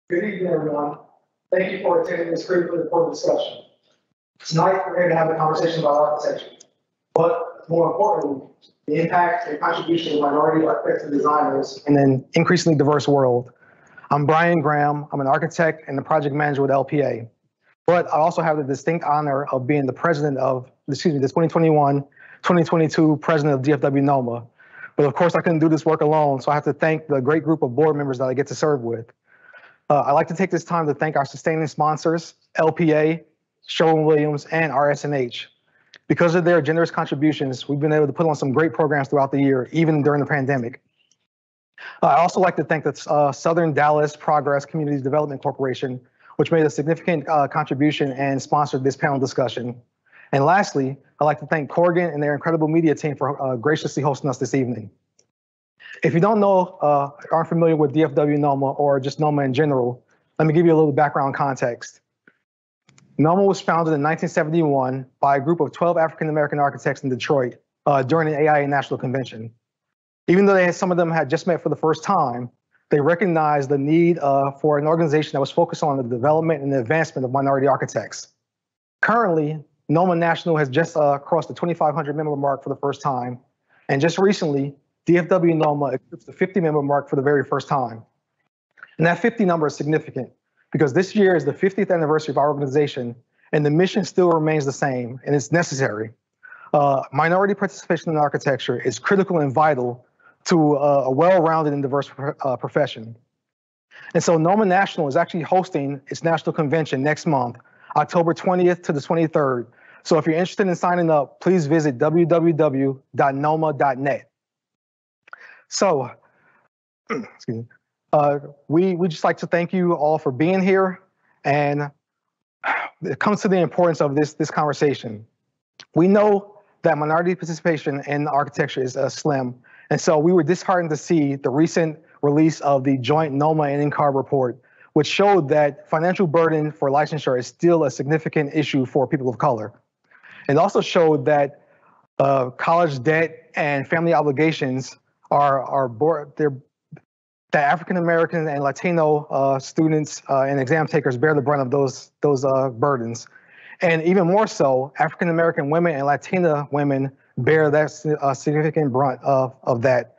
Good evening, everyone. Thank you for attending this critically important discussion. Tonight, we're here to have a conversation about architecture, but more importantly, the impact and contribution of minority architects and designers in an increasingly diverse world. I'm Brian Graham. I'm an architect and the project manager with LPA, but I also have the distinct honor of being the president of, the 2021-2022 president of DFW NOMA. But of course, I couldn't do this work alone, so I have to thank the great group of board members that I get to serve with. I'd like to take this time to thank our sustaining sponsors, LPA, Sherwin-Williams, and RSNH. Because of their generous contributions, we've been able to put on some great programs throughout the year, even during the pandemic. I also like to thank the Southern Dallas Progress Community Development Corporation, which made a significant contribution and sponsored this panel discussion. And lastly, I'd like to thank Corgan and their incredible media team for graciously hosting us this evening. If you don't know, aren't familiar with DFW NOMA or just NOMA in general, let me give you a little background context. NOMA was founded in 1971 by a group of 12 African-American architects in Detroit during the AIA National Convention. Even though some of them had just met for the first time, they recognized the need for an organization that was focused on the development and the advancement of minority architects. Currently, NOMA National has just crossed the 2,500 member mark for the first time. And just recently, DFW NOMA eclipsed the 50 member mark for the very first time. And that 50 number is significant because this year is the 50th anniversary of our organization and the mission still remains the same and it's necessary. Minority participation in architecture is critical and vital to a well-rounded and diverse profession. And so NOMA National is actually hosting its national convention next month, October 20th to the 23rd. So if you're interested in signing up, please visit www.noma.net. So, excuse me, we just like to thank you all for being here, and it comes to the importance of this conversation. We know that minority participation in architecture is slim, and so we were disheartened to see the recent release of the joint NOMA and NCARB report, which showed that financial burden for licensure is still a significant issue for people of color. It also showed that college debt and family obligations that African American and Latino students and exam takers bear the brunt of those burdens. And even more so, African American women and Latina women bear that significant brunt of that,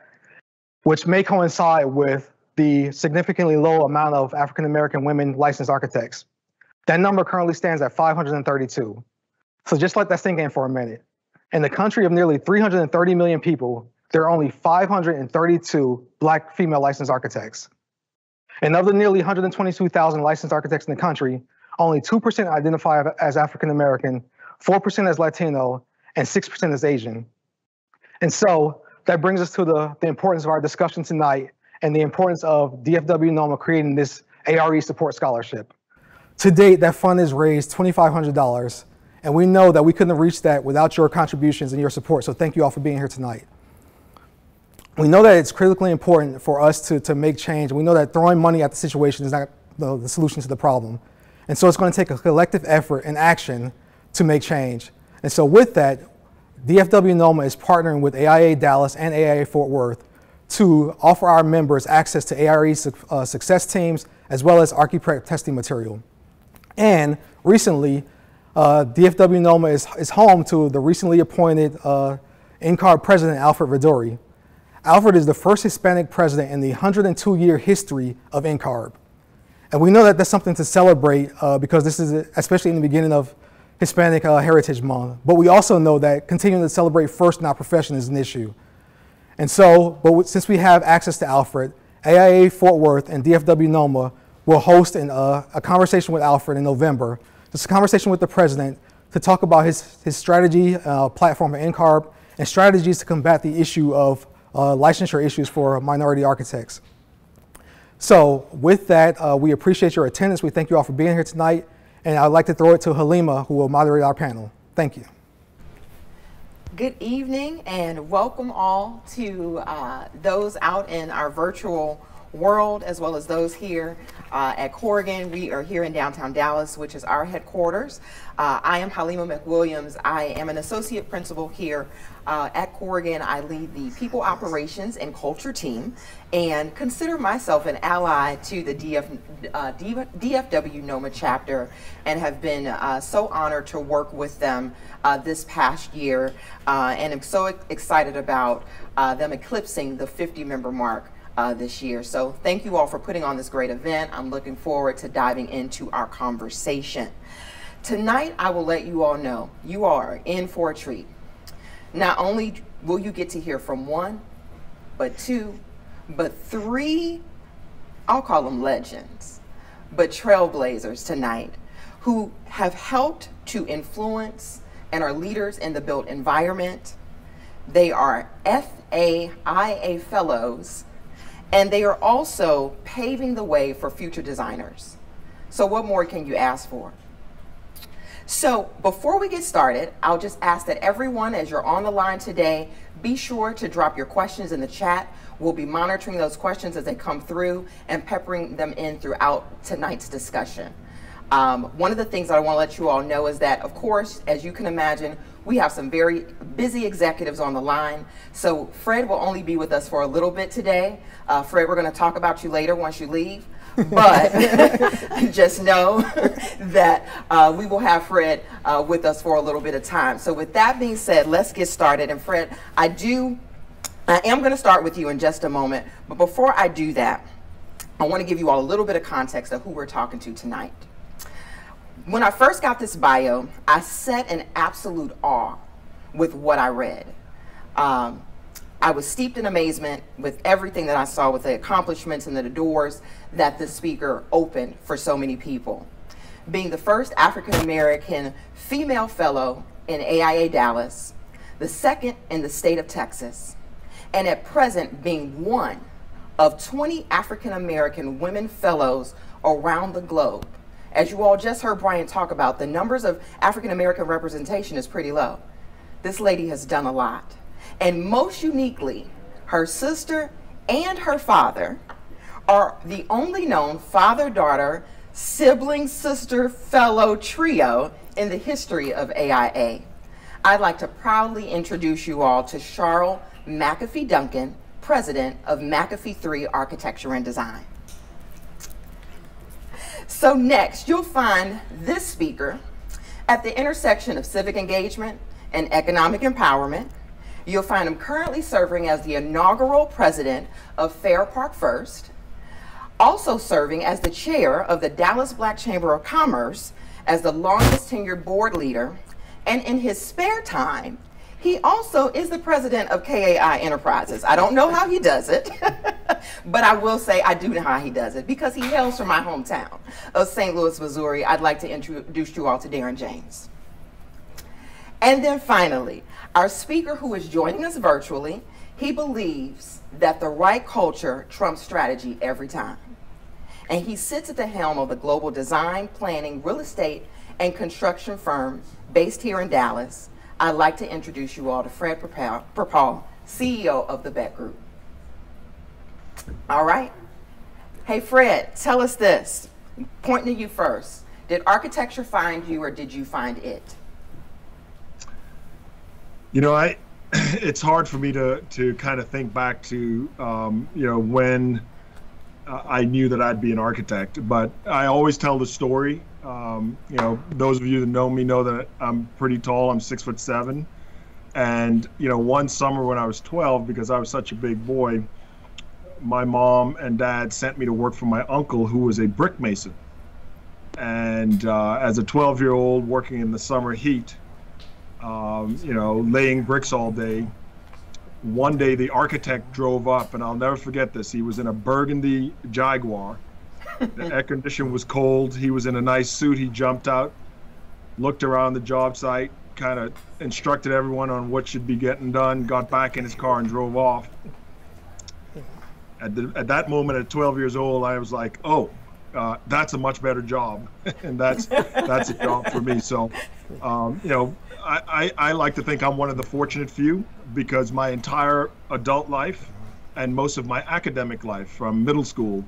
which may coincide with the significantly low amount of African American women licensed architects. That number currently stands at 532. So just let that sink in for a minute. In the country of nearly 330 million people, there are only 532 Black female licensed architects. And of the nearly 122,000 licensed architects in the country, only 2% identify as African American, 4% as Latino, and 6% as Asian. And so that brings us to the importance of our discussion tonight and the importance of DFW NOMA creating this ARE support scholarship. To date, that fund has raised $2,500, and we know that we couldn't have reached that without your contributions and your support, so thank you all for being here tonight. We know that it's critically important for us to make change. We know that throwing money at the situation is not the solution to the problem. And so it's going to take a collective effort and action to make change. And so with that, DFW NOMA is partnering with AIA Dallas and AIA Fort Worth to offer our members access to ARE success teams as well as architect testing material. And recently, DFW NOMA is home to the recently appointed NCARB president, Alfred Vidori. Alfred is the first Hispanic president in the 102-year history of NCARB. And we know that that's something to celebrate because this is especially in the beginning of Hispanic Heritage Month. But we also know that continuing to celebrate first in our profession is an issue. And so, since we have access to Alfred, AIA Fort Worth and DFW NOMA will host a conversation with Alfred in November. Just a conversation with the president to talk about his strategy platform for NCARB and strategies to combat the issue of licensure issues for minority architects. So with that, we appreciate your attendance. We thank you all for being here tonight. And I'd like to throw it to Halima, who will moderate our panel. Thank you. Good evening and welcome all to those out in our virtual world, as well as those here at Corgan. We are here in downtown Dallas, which is our headquarters. I am Halima McWilliams. I am an associate principal here at Corgan. I lead the people operations and culture team and consider myself an ally to the DFW NOMA chapter, and have been so honored to work with them this past year, and I'm so excited about them eclipsing the 50-member mark this year. So thank you all for putting on this great event. I'm looking forward to diving into our conversation. Tonight, I will let you all know you are in for a treat. Not only will you get to hear from one, but two, but three, I'll call them legends, but trailblazers tonight, who have helped to influence and are leaders in the built environment. They are FAIA fellows, and they are also paving the way for future designers. So what more can you ask for? So before we get started, I'll just ask that everyone, as you're on the line today, be sure to drop your questions in the chat. We'll be monitoring those questions as they come through and peppering them in throughout tonight's discussion. One of the things that I want to let you all know is that, of course, as you can imagine, we have some very busy executives on the line. So Fred will only be with us for a little bit today. Fred, we're going to talk about you later once you leave. But just know that we will have Fred with us for a little bit of time. So with that being said, let's get started. And Fred, I am going to start with you in just a moment. But before I do that, I want to give you all a little bit of context of who we're talking to tonight. When I first got this bio, I sat in absolute awe with what I read. I was steeped in amazement with everything that I saw, with the accomplishments and the doors that the speaker opened for so many people. Being the first African-American female fellow in AIA Dallas, the second in the state of Texas, and at present being one of 20 African-American women fellows around the globe. As you all just heard Brian talk about, the numbers of African-American representation is pretty low. This lady has done a lot. And most uniquely, her sister and her father are the only known father-daughter, sibling-sister fellow trio in the history of AIA. I'd like to proudly introduce you all to Charles McAfee Duncan, president of McAfee 3 Architecture and Design. So next, you'll find this speaker at the intersection of civic engagement and economic empowerment. You'll find him currently serving as the inaugural president of Fair Park First, also serving as the chair of the Dallas Black Chamber of Commerce as the longest tenured board leader, and in his spare time, he also is the president of KAI Enterprises. I don't know how he does it, but I will say I do know how he does it, because he hails from my hometown of St. Louis, Missouri. I'd like to introduce you all to Darren James. And then finally, our speaker who is joining us virtually, he believes that the right culture trumps strategy every time. And he sits at the helm of the global design, planning, real estate, and construction firm based here in Dallas. I'd like to introduce you all to Fred Perpall, CEO of the Beck Group. All right. Hey, Fred, tell us this. Pointing to you first. Did architecture find you, or did you find it? You know, it's hard for me to kind of think back to, you know, when I knew that I'd be an architect, but I always tell the story. You know, those of you that know me know that I'm pretty tall. I'm 6'7", and you know, one summer when I was 12, because I was such a big boy, my mom and dad sent me to work for my uncle, who was a brick mason. And as a 12-year-old working in the summer heat, you know, laying bricks all day, one day the architect drove up, and I'll never forget this. He was in a burgundy Jaguar. The air condition was cold. He was in a nice suit. He jumped out, looked around the job site, kind of instructed everyone on what should be getting done, got back in his car and drove off. At that moment, at 12 years old, I was like, oh, that's a much better job. And that's a job for me. So, you know, I like to think I'm one of the fortunate few, because my entire adult life and most of my academic life from middle school,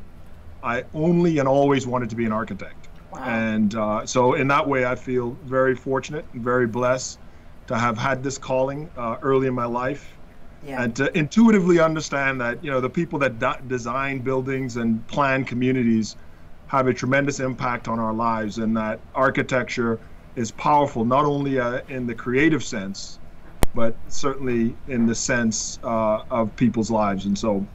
I only and always wanted to be an architect. Wow. And so in that way, I feel very fortunate and very blessed to have had this calling early in my life. Yeah. And to intuitively understand that, you know, the people that design buildings and plan communities have a tremendous impact on our lives, and that architecture is powerful, not only in the creative sense, but certainly in the sense of people's lives. And so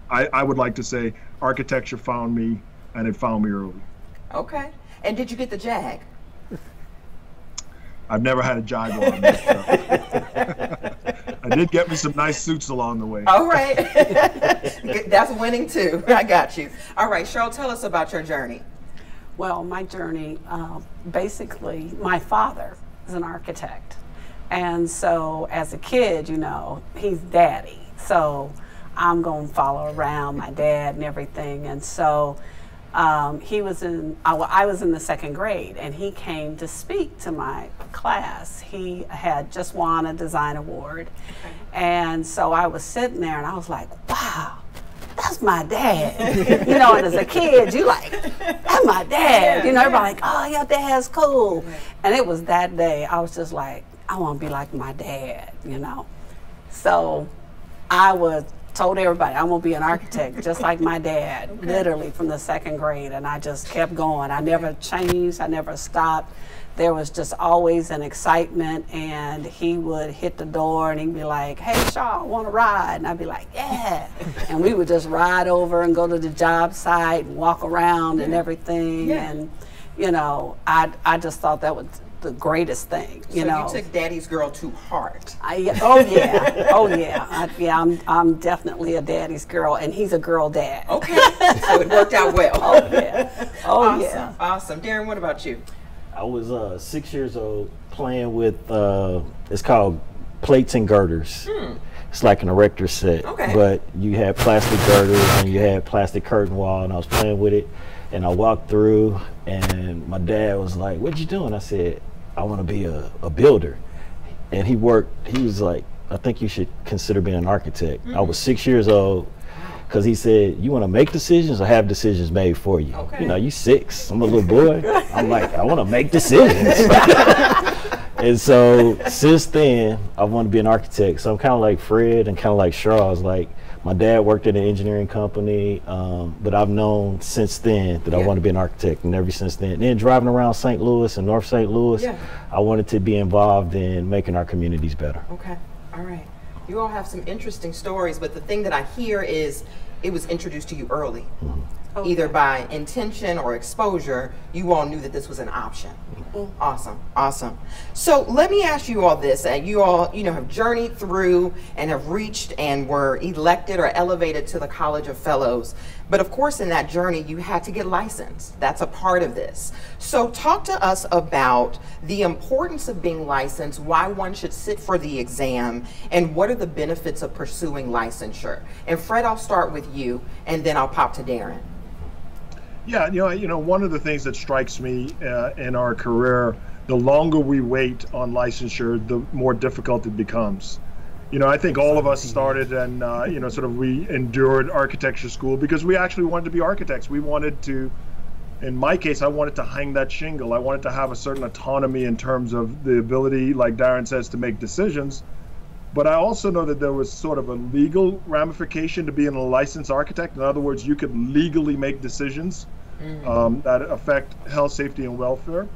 I would like to say architecture found me, and it found me early. Okay. And did you get the Jag? I've never had a Jaguar. I did get me some nice suits along the way. All right. That's winning too. I got you. All right, Cheryl, tell us about your journey. Well, my journey, basically, my father is an architect. And so as a kid, you know, he's daddy. So I'm going to follow around my dad and everything. And so I was in the second grade, and he came to speak to my class. He had just won a design award. Okay. And so I was sitting there and I was like, wow, that's my dad. You know, and as a kid, you like, that's my dad. You know, everybody like, oh, your dad's cool. And it was that day, I was just like, I want to be like my dad, you know. So I told everybody I'm gonna be an architect just like my dad, literally from the second grade, and I just kept going. I never changed, I never stopped. There was just always an excitement, and he would hit the door and he'd be like, hey Shaw, want to ride? And I'd be like, yeah. And we would just ride over and go to the job site and walk around and everything. And you know, I just thought that was the greatest thing, you know. So you took Daddy's Girl to heart. Oh yeah. I'm definitely a daddy's girl, and he's a girl dad. Okay, so it worked out well. Oh yeah. Oh awesome. Yeah. Awesome. Darren, what about you? I was 6 years old playing with it's called plates and girders. It's like an erector set, but you had plastic girders and you had plastic curtain wall, and I was playing with it. And I walked through, and my dad was like, what you doing? I said, I want to be a builder. And he was like, I think you should consider being an architect. I was 6 years old, because he said, you want to make decisions or have decisions made for you? You know, you 6, I'm a little boy. I'm like, I want to make decisions. And so since then, I want to be an architect. So I'm kind of like Fred and kind of like Shaw. I was like, my dad worked at an engineering company, but I've known since then that I want to be an architect, and ever since then. And then driving around St. Louis and North St. Louis, I wanted to be involved in making our communities better. Okay, all right. You all have some interesting stories, but the thing that I hear is it was introduced to you early. Either by intention or exposure, you all knew that this was an option. Awesome, awesome. So let me ask you all this. You all, have journeyed through and have reached and were elected or elevated to the College of Fellows. But of course, in that journey, you had to get licensed. That's a part of this. So talk to us about the importance of being licensed, why one should sit for the exam, and what are the benefits of pursuing licensure. And Fred, I'll start with you, and then I'll pop to Darren. Yeah, one of the things that strikes me in our career, the longer we wait on licensure, the more difficult it becomes. I think all of us started and, we endured architecture school because we actually wanted to be architects. We wanted to, in my case, I wanted to hang that shingle. I wanted to have a certain autonomy in terms of the ability, like Darren says, to make decisions. But I also know that there was sort of a legal ramification to being a licensed architect. In other words, you could legally make decisions that affect health, safety, and welfare.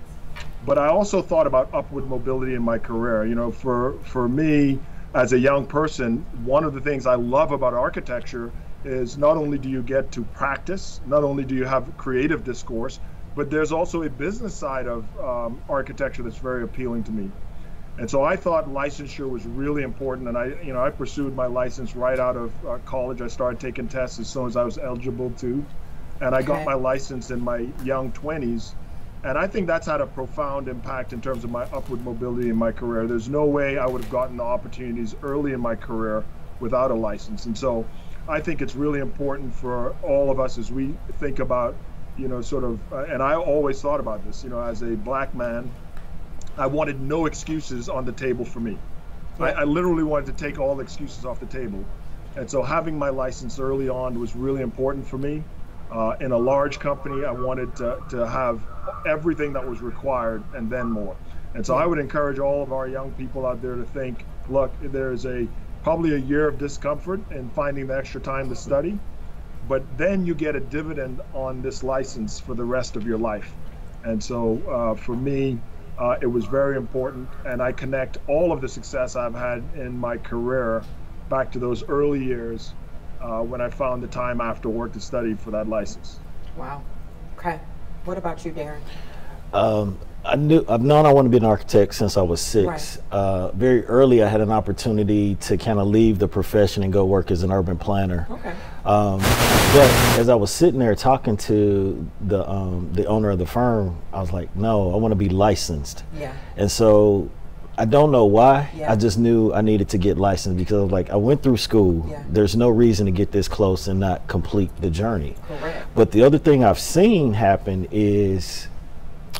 But I also thought about upward mobility in my career. For me, as a young person, one of the things I love about architecture is not only do you get to practice, not only do you have creative discourse, but there's also a business side of architecture that's very appealing to me. And so I thought licensure was really important, and I pursued my license right out of college. I started taking tests as soon as I was eligible to, and I got my license in my young 20s. And I think that's had a profound impact in terms of my upward mobility in my career. There's no way I would have gotten the opportunities early in my career without a license. And so I think it's really important for all of us as we think about, and I always thought about this, as a black man, I wanted no excuses on the table for me. I literally wanted to take all excuses off the table. And so having my license early on was really important for me. In a large company, I wanted to have everything that was required and then more. And so I would encourage all of our young people out there to think, look, there's probably a year of discomfort in finding the extra time to study, but then you get a dividend on this license for the rest of your life. And so for me, it was very important, and I connect all of the success I've had in my career back to those early years when I found the time after work to study for that license. Wow. Okay. What about you, Darren? I've known I want to be an architect since I was 6. Right. Very early, I had an opportunity to kind of leave the profession and go work as an urban planner. Okay. But as I was sitting there talking to the owner of the firm, I was like, no, I want to be licensed. Yeah. And so I don't know why. Yeah. I just knew I needed to get licensed because I was like, I went through school. Yeah. There's no reason to get this close and not complete the journey. Correct. But the other thing I've seen happen is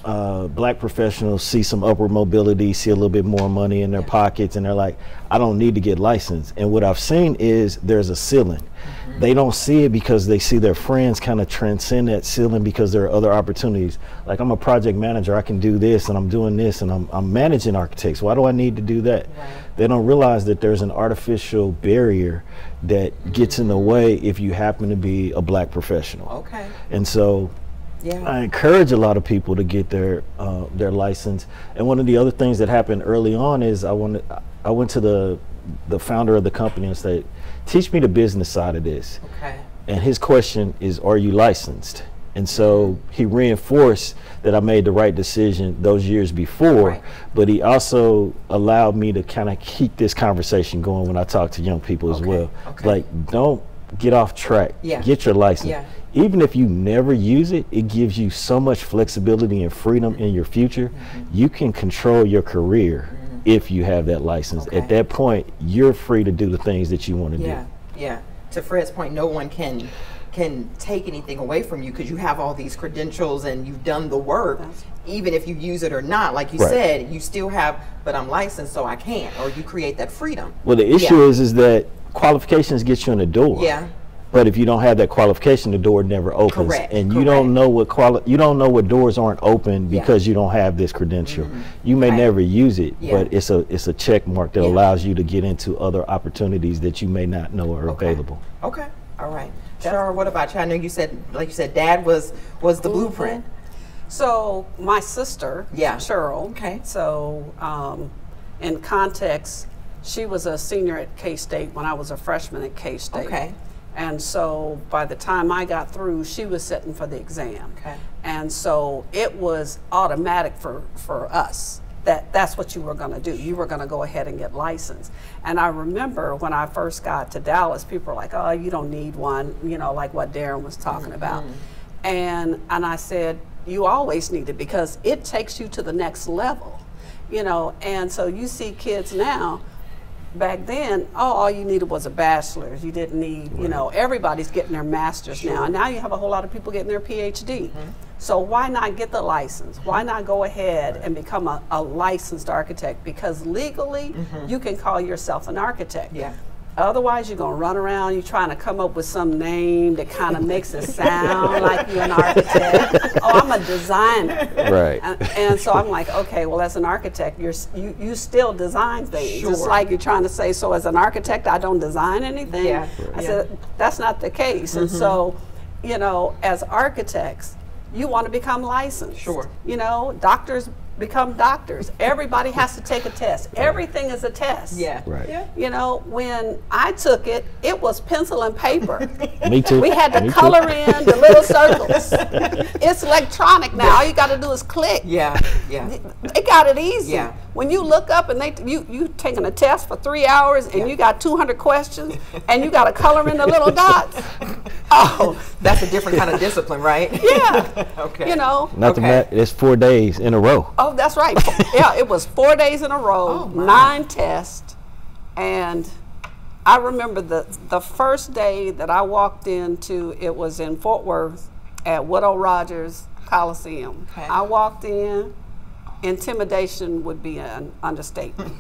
black professionals see some upward mobility, see a little bit more money in their pockets, and they're like, I don't need to get licensed. And what I've seen is there's a ceiling. Mm-hmm. They don't see it because they see their friends kind of transcend that ceiling because there are other opportunities. Like, I'm a project manager, I can do this, and I'm doing this, and I'm managing architects. Why do I need to do that? Right. They don't realize that there's an artificial barrier that gets in the way if you happen to be a black professional. Okay. And so I encourage a lot of people to get their license. And one of the other things that happened early on is I went to the founder of the company and said, teach me the business side of this. Okay. And his question is, are you licensed? And so he reinforced that I made the right decision those years before, but he also allowed me to kind of keep this conversation going when I talk to young people as well. Okay. Like, don't get off track. Get your license. Even if you never use it, it gives you so much flexibility and freedom in your future. You can control your career if you have that license. At that point, you're free to do the things that you want to do. Yeah. To Fred's point, no one can take anything away from you because you have all these credentials and you've done the work. Even if you use it or not, like you said, you still have, but I'm licensed so I can't, or you create that freedom. Well, the issue is that qualifications get you in the door. But if you don't have that qualification, the door never opens. And you don't know what doors aren't open because you don't have this credential. You may never use it, but it's a check mark that allows you to get into other opportunities that you may not know are available. Okay. All right. Shar, what about you? I know you said, like you said, Dad was the blueprint. So my sister, Cheryl. So in context, she was a senior at K-State when I was a freshman at K-State. And so by the time I got through, she was sitting for the exam. And so it was automatic for us that that's what you were going to do. You were going to go ahead and get licensed. And I remember when I first got to Dallas, people were like, oh, you don't need one, you know, like what Darren was talking about. And I said, you always need it because it takes you to the next level, you know. And so you see kids now, back then, all you needed was a bachelor's. You didn't need, you know, everybody's getting their master's now. And now you have a whole lot of people getting their PhD. So why not get the license? Why not go ahead and become a licensed architect? Because legally, you can call yourself an architect. Otherwise, you're going to run around, you're trying to come up with some name that kind of makes it sound like you're an architect. Oh, I'm a designer. And so I'm like, okay, well, as an architect, you still design things. Just like you're trying to say, so as an architect, I don't design anything. I said, that's not the case. And so, you know, as architects, you want to become licensed. You know, doctors become doctors. Everybody has to take a test. Everything is a test. You know, when I took it, it was pencil and paper. Me too. We had to color in the little circles. It's electronic now. All you got to do is click. They got it easy. When you look up and you taking a test for 3 hours and you got 200 questions and you got to color in the little dots. Oh, that's a different kind of discipline, right? You know. Not to mention, it's 4 days in a row. Oh, that's right. It was 4 days in a row, 9 tests. And I remember the first day that I walked into, it was in Fort Worth at Widow Rogers Coliseum. I walked in intimidation would be an understatement.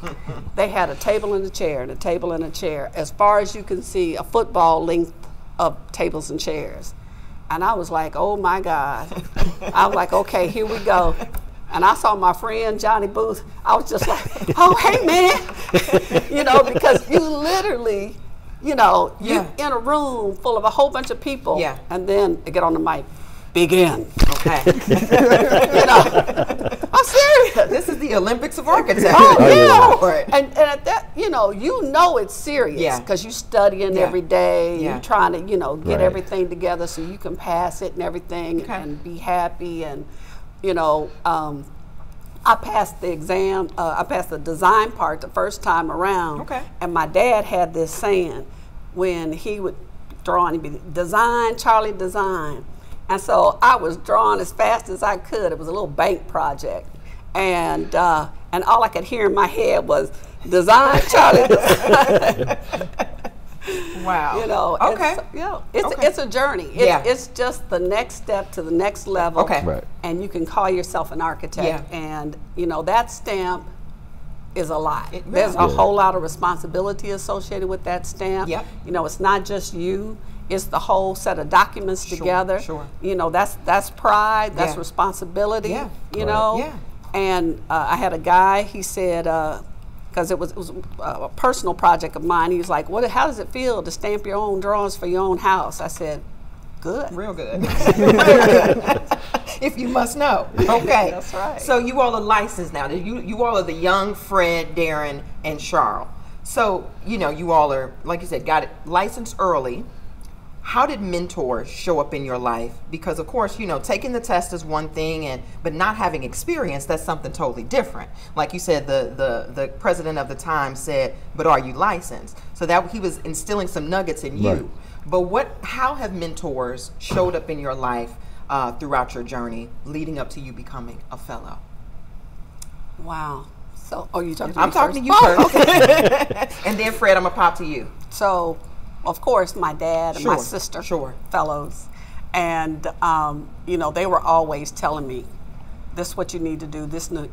They had a table and a chair and a table and a chair. As far as you can see, a football length of tables and chairs. And I was like, oh my God. I was like, okay, here we go. And I saw my friend Johnny Booth. I was just like, oh, hey man. You know, because you literally, you know, you're in a room full of a whole bunch of people. Yeah. And then they get on the mic. Begin. Okay. You know, I'm serious. This is the Olympics of architecture. Oh, yeah. And at that, you know it's serious because you're studying every day. You're trying to, you know, get everything together so you can pass it and everything and be happy. And, you know, I passed the exam. I passed the design part the first time around. Okay. And my dad had this saying when he would draw and he'd be, design, Charlie, design. And so I was drawing as fast as I could. It was a little bank project. And all I could hear in my head was, design, Charlie, design. Wow. You know, it's a journey. It's just the next step to the next level. Okay. Right. And you can call yourself an architect. Yeah. And, you know, that stamp is a lot. There's a whole lot of responsibility associated with that stamp. Yep. You know, it's not just you. It's the whole set of documents together. Sure. You know, that's pride, that's responsibility, you know. Yeah. And I had a guy, he said, because it was a personal project of mine, he was like, how does it feel to stamp your own drawings for your own house? I said, good. Real good. If you must know. Okay. That's right. So you all are licensed now. You all are the young Fred, Darren, and Charles. So, you know, you all are, like you said, got it licensed early. How did mentors show up in your life? Because of course, you know, taking the test is one thing, but not having experience, that's something totally different. Like you said, the president of the time said, "But are you licensed?" So that he was instilling some nuggets in you. Right. But how have mentors showed up in your life throughout your journey, leading up to you becoming a fellow? Wow. So, you talking to me I'm talking to you first. Okay. And then Fred, I'm gonna pop to you. So, of course, my dad and my sister, fellows, and you know, they were always telling me, "This is what you need to do. This is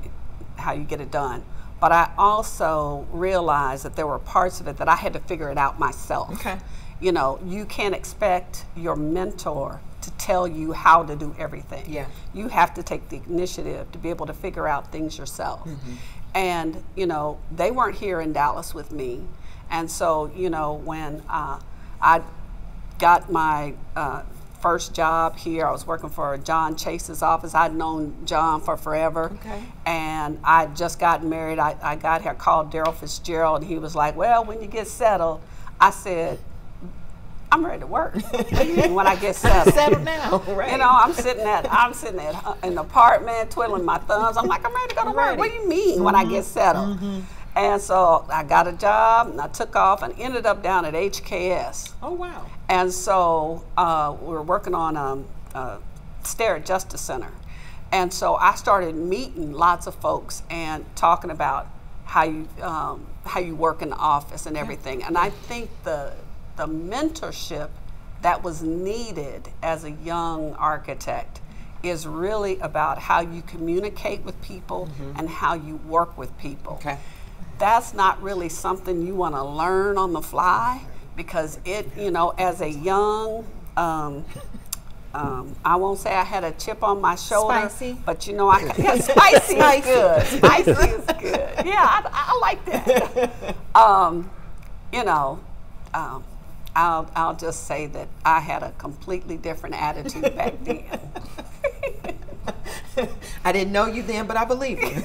how you get it done." But I also realized that there were parts of it that I had to figure it out myself. Okay. You know, you can't expect your mentor to tell you how to do everything. Yeah. You have to take the initiative to be able to figure out things yourself. Mm-hmm. And you know, they weren't here in Dallas with me. And so, you know, when I got my first job here, I was working for John Chase's office. I'd known John for forever. Okay. And I just got married. I got here, called Daryl Fitzgerald, and he was like, well, when you get settled, I said, I'm ready to work. When I get settled. Settled now, right? You know, I'm sitting at an apartment, twiddling my thumbs. I'm like, I'm ready to go to work. What do you mean when I get settled? Mm-hmm. And so I got a job and I took off and ended up down at HKS. Oh, wow. And so we were working on Stair at Justice Center. And so I started meeting lots of folks and talking about how you work in the office and everything. And I think the mentorship that was needed as a young architect is really about how you communicate with people and how you work with people. Okay. That's not really something you want to learn on the fly, because it, you know, as a young, I won't say I had a chip on my shoulder, but you know, spicy is good. Spicy is good. Yeah, I like that. You know, I'll just say that I had a completely different attitude back then. I didn't know you then, but I believe you.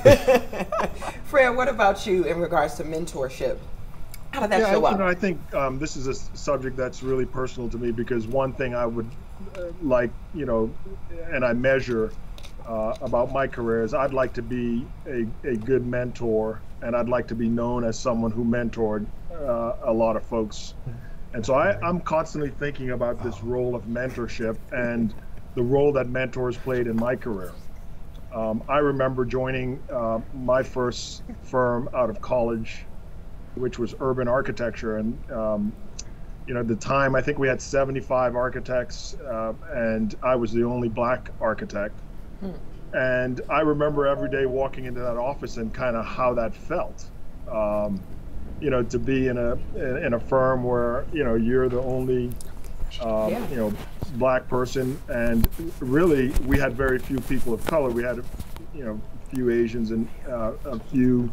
Fred, what about you in regards to mentorship? How did that show up? You know, I think this is a subject that's really personal to me, because one thing I would like, you know, and I measure about my career is I'd like to be a good mentor, and I'd like to be known as someone who mentored a lot of folks. And so I'm constantly thinking about this role of mentorship and the role that mentors played in my career. I remember joining my first firm out of college, which was urban architecture. And you know, at the time, I think we had 75 architects, and I was the only black architect. And I remember every day walking into that office and kind of how that felt. You know, to be in a firm where, you know, you're the only you know, black person, and really we had very few people of color. We had, you know, a few Asians and a few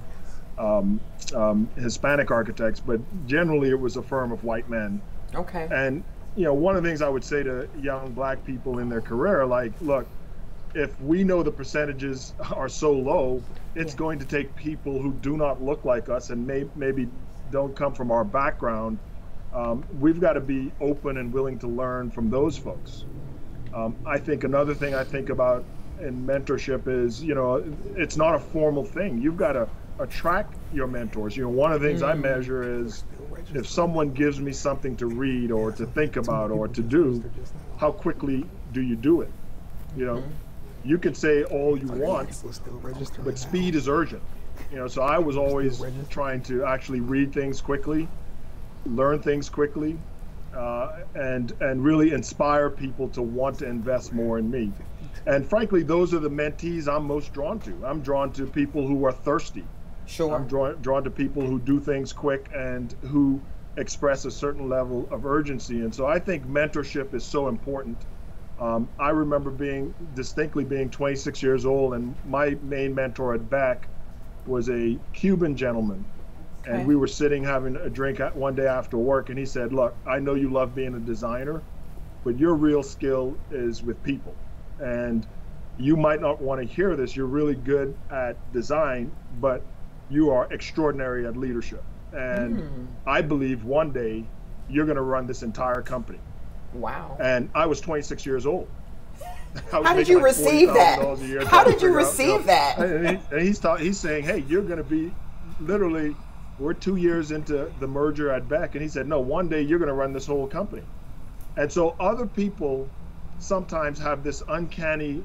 Hispanic architects, but generally it was a firm of white men. Okay. And, you know, one of the things I would say to young black people in their career, like, look, if we know the percentages are so low, it's going to take people who do not look like us and maybe don't come from our background. We've got to be open and willing to learn from those folks. I think another thing I think about in mentorship is, you know, it's not a formal thing. You've got to attract your mentors. You know, one of the things I measure is if someone gives me something to read or to think about or to do, how quickly do you do it? You know, you can say all you want, but speed is urgent. You know, so I was always trying to actually read things quickly, learn things quickly, and really inspire people to want to invest more in me. And frankly, those are the mentees I'm most drawn to. I'm drawn to people who are thirsty. Sure. I'm drawn to people who do things quick and who express a certain level of urgency. And so I think mentorship is so important. I remember distinctly being 26 years old, and my main mentor at Beck was a Cuban gentleman. Okay. And we were sitting having a drink one day after work, and he said, look, I know you love being a designer, but your real skill is with people. And you might not want to hear this. You're really good at design, but you are extraordinary at leadership. And I believe one day you're going to run this entire company. Wow. And I was 26 years old. How did you receive that? How did you receive that? And he's saying, hey, you're going to be literally, we're 2 years into the merger at Beck. And he said, no, one day you're going to run this whole company. And so other people sometimes have this uncanny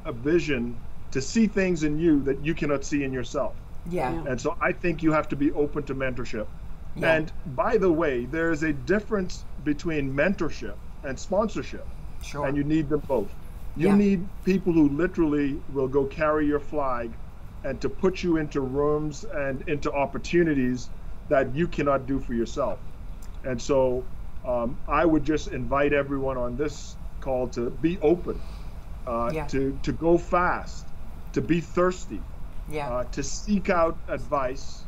vision to see things in you that you cannot see in yourself. Yeah. And so I think you have to be open to mentorship. Yeah. And by the way, there is a difference between mentorship and sponsorship. Sure. And you need them both. You need people who literally will go carry your flag and to put you into rooms and into opportunities that you cannot do for yourself. And so I would just invite everyone on this call to be open, to go fast, to be thirsty, to seek out advice,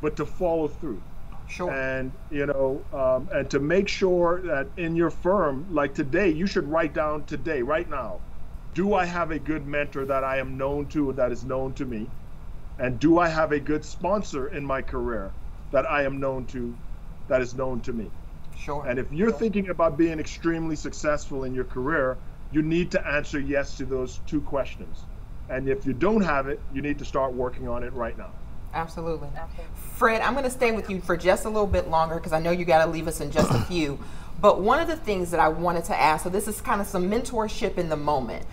but to follow through. Sure. And, you know, and to make sure that in your firm, like today, you should write down today, right now, do I have a good mentor that I am known to, that is known to me? And do I have a good sponsor in my career that I am known to, that is known to me? Sure. And if you're thinking about being extremely successful in your career, you need to answer yes to those two questions. And if you don't have it, you need to start working on it right now. Absolutely. Fred, I'm going to stay with you for just a little bit longer because I know you got to leave us in just a few. But one of the things that I wanted to ask, so this is kind of some mentorship in the moment.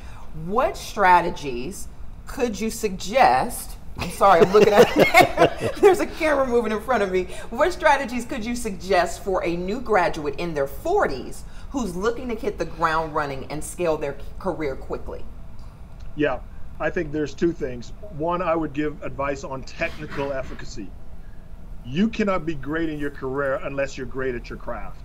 What strategies could you suggest? I'm sorry, I'm looking at it. There's a camera moving in front of me. What strategies could you suggest for a new graduate in their 40s who's looking to hit the ground running and scale their career quickly? Yeah. I think there's two things. One, I would give advice on technical efficacy. You cannot be great in your career unless you're great at your craft.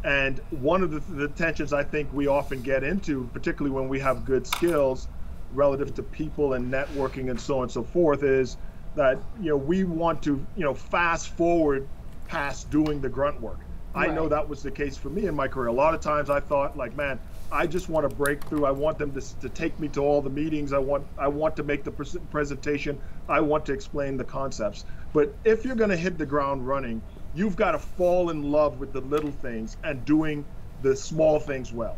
And one of the tensions I think we often get into, particularly when we have good skills relative to people and networking and so on and so forth, is that, you know, we want to, you know, fast forward past doing the grunt work. Right. I know that was the case for me in my career. A lot of times I thought, like, man, I just want to break through. I want them to take me to all the meetings. I want to make the presentation. I want to explain the concepts. But if you're going to hit the ground running, you've got to fall in love with the little things and doing the small things well.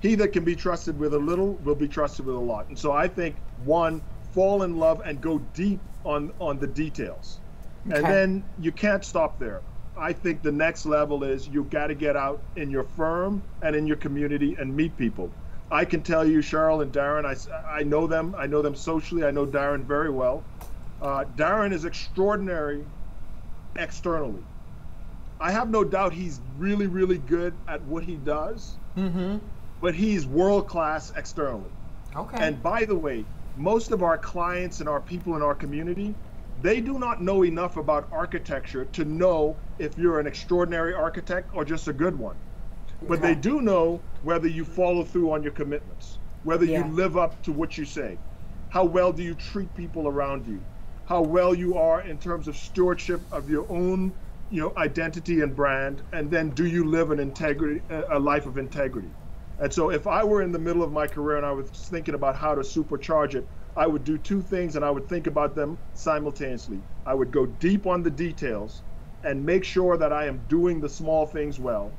He that can be trusted with a little will be trusted with a lot. And so I think, one, fall in love and go deep on the details. Okay. And then you can't stop there. I think the next level is you've got to get out in your firm and in your community and meet people. I can tell you, Cheryl and Darren, I know them. I know them socially. I know Darren very well. Darren is extraordinary externally. I have no doubt he's really, really good at what he does, but he's world-class externally. Okay. And by the way, most of our clients and our people in our community, they do not know enough about architecture to know if you're an extraordinary architect or just a good one. But they do know whether you follow through on your commitments, whether you live up to what you say. How well do you treat people around you? How well you are in terms of stewardship of your own, identity and brand, and then do you live a life of integrity? And so if I were in the middle of my career and I was thinking about how to supercharge it, I would do two things and I would think about them simultaneously. I would go deep on the details and make sure that I am doing the small things well.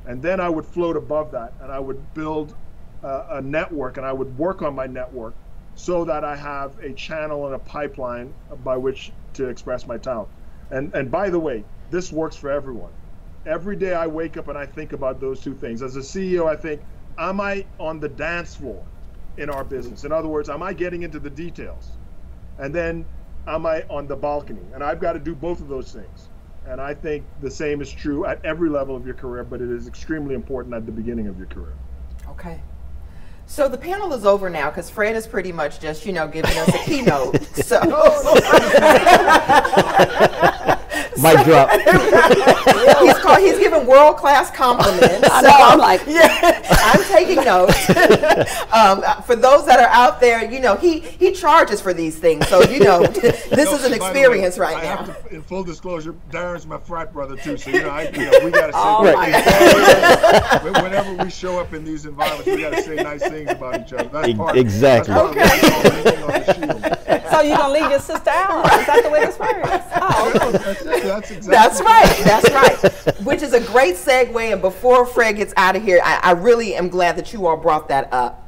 And then I would float above that and I would build a network, and I would work on my network so that I have a channel and a pipeline by which to express my talent. And by the way, this works for everyone. Every day I wake up and I think about those two things. As a CEO, I think, am I on the dance floor in our business? In other words, am I getting into the details? And then am I on the balcony? And I've got to do both of those things. And I think the same is true at every level of your career, but it is extremely important at the beginning of your career. Okay. So the panel is over now because Fred is pretty much just, giving us a keynote. So mic drop. He's giving world-class compliments. I know, I'm like, I'm taking notes. For those that are out there, he charges for these things. So, this is an experience right now. I have to, in full disclosure, Darren's my frat brother too. So, we got to say, whenever we show up in these environments, we got to say nice things about each other. That's part exactly. So you're going to leave your sister out? Is that the way this works? Oh. That's right. Which is a great segue. And before Fred gets out of here, I really am glad that you all brought that up.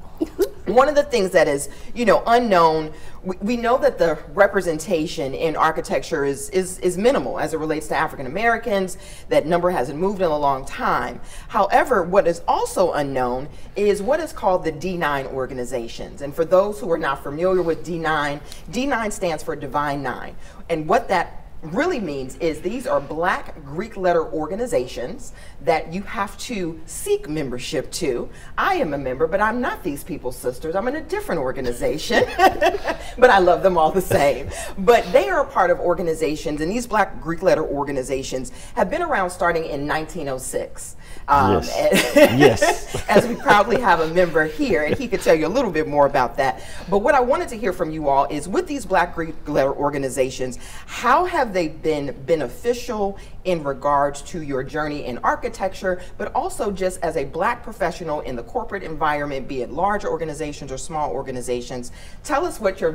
One of the things that is, unknown, we know that the representation in architecture is minimal as it relates to African Americans. That number hasn't moved in a long time. However, what is also unknown is what is called the D9 organizations. And for those who are not familiar with D9, D9 stands for Divine Nine. And what that really means is these are Black Greek letter organizations that you have to seek membership to. I am a member, but I'm not these people's sisters. I'm in a different organization, but I love them all the same. But they are a part of organizations, and these Black Greek letter organizations have been around starting in 1906. Yes. As we proudly have a member here, and he could tell you a little bit more about that. But what I wanted to hear from you all is, with these Black Greek letter organizations, how have they been beneficial in regards to your journey in architecture, but also just as a Black professional in the corporate environment, be it large organizations or small organizations? Tell us what your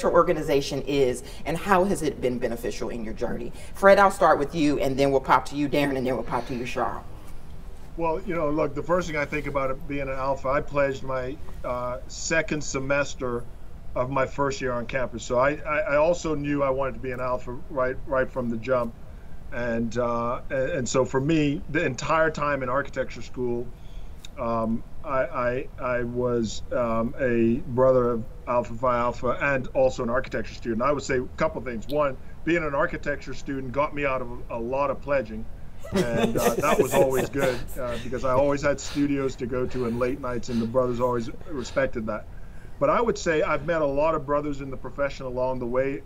organization is and how has it been beneficial in your journey. Fred, I'll start with you, and then we'll pop to you, Darren, and then we'll pop to you, Charles. Well, look, the first thing I think about it being an alpha, I pledged my second semester of my first year on campus. So I also knew I wanted to be an alpha right from the jump. And so for me, the entire time in architecture school, I was a brother of Alpha Phi Alpha and also an architecture student. I would say a couple things. One, being an architecture student got me out of a lot of pledging. And that was always good because I always had studios to go to and late nights, and the brothers always respected that. But I would say I've met a lot of brothers in the profession along the way.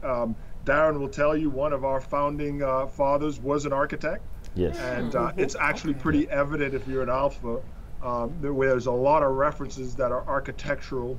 Darren will tell you one of our founding fathers was an architect. Yes. And it's actually pretty evident if you're an alpha, where there's a lot of references that are architectural.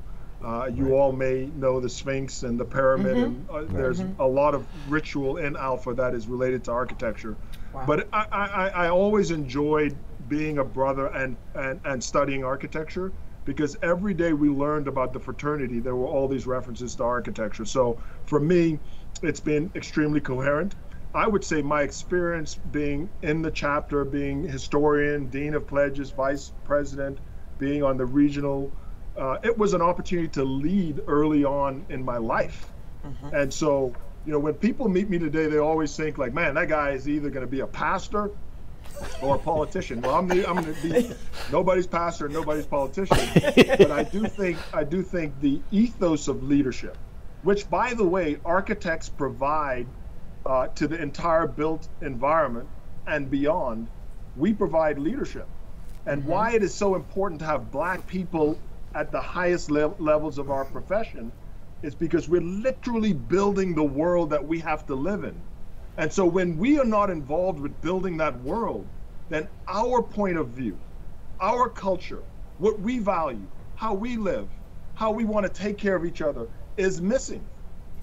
You all may know the Sphinx and the pyramid, and there's a lot of ritual in alpha that is related to architecture. Wow. But I always enjoyed being a brother and studying architecture, because every day we learned about the fraternity, there were all these references to architecture. So for me, it's been extremely coherent. I would say my experience being in the chapter, being historian, dean of pledges, vice president, being on the regional, it was an opportunity to lead early on in my life. And so, when people meet me today, they always think like, man, that guy is either going to be a pastor or a politician. Well, I'm going to be nobody's pastor, nobody's politician. But I do think the ethos of leadership, which, by the way, architects provide to the entire built environment and beyond, we provide leadership. And why it is so important to have Black people at the highest levels of our profession is because we're literally building the world that we have to live in. And so when we are not involved with building that world, then our point of view, our culture, what we value, how we live, how we want to take care of each other is missing.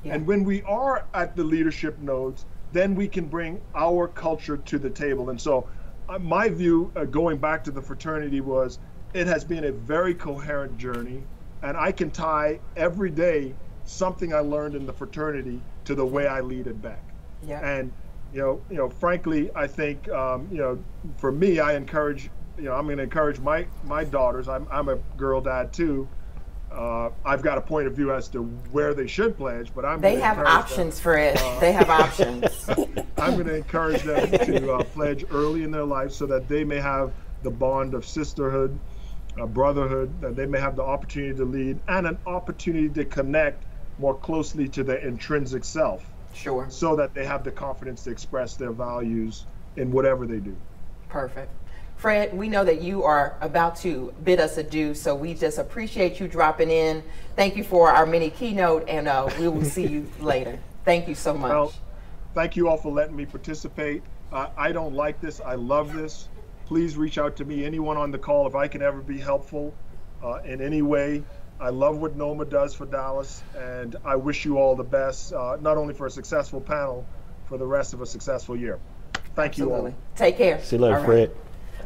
Yeah. And when we are at the leadership nodes, then we can bring our culture to the table. And so my view, going back to the fraternity, was it has been a very coherent journey, and I can tie every day something I learned in the fraternity to the way I lead it back. Yeah. And frankly, I think for me, I encourage, I'm going to encourage my daughters. I'm a girl dad too. I've got a point of view as to where they should pledge, but they have options for it. They have options. I'm going to encourage them to pledge early in their life so that they may have the bond of sisterhood, brotherhood, that they may have the opportunity to lead and an opportunity to connect more closely to their intrinsic self. Sure. So that they have the confidence to express their values in whatever they do. Perfect. Fred, we know that you are about to bid us adieu, so we just appreciate you dropping in. Thank you for our mini keynote, and we will see you later. Thank you so much. Well, thank you all for letting me participate. I don't like this. I love this. Please reach out to me, anyone on the call, if I can ever be helpful in any way. I love what NOMA does for Dallas, and I wish you all the best, not only for a successful panel, for the rest of a successful year. Thank you all. Take care. See you later, Fred.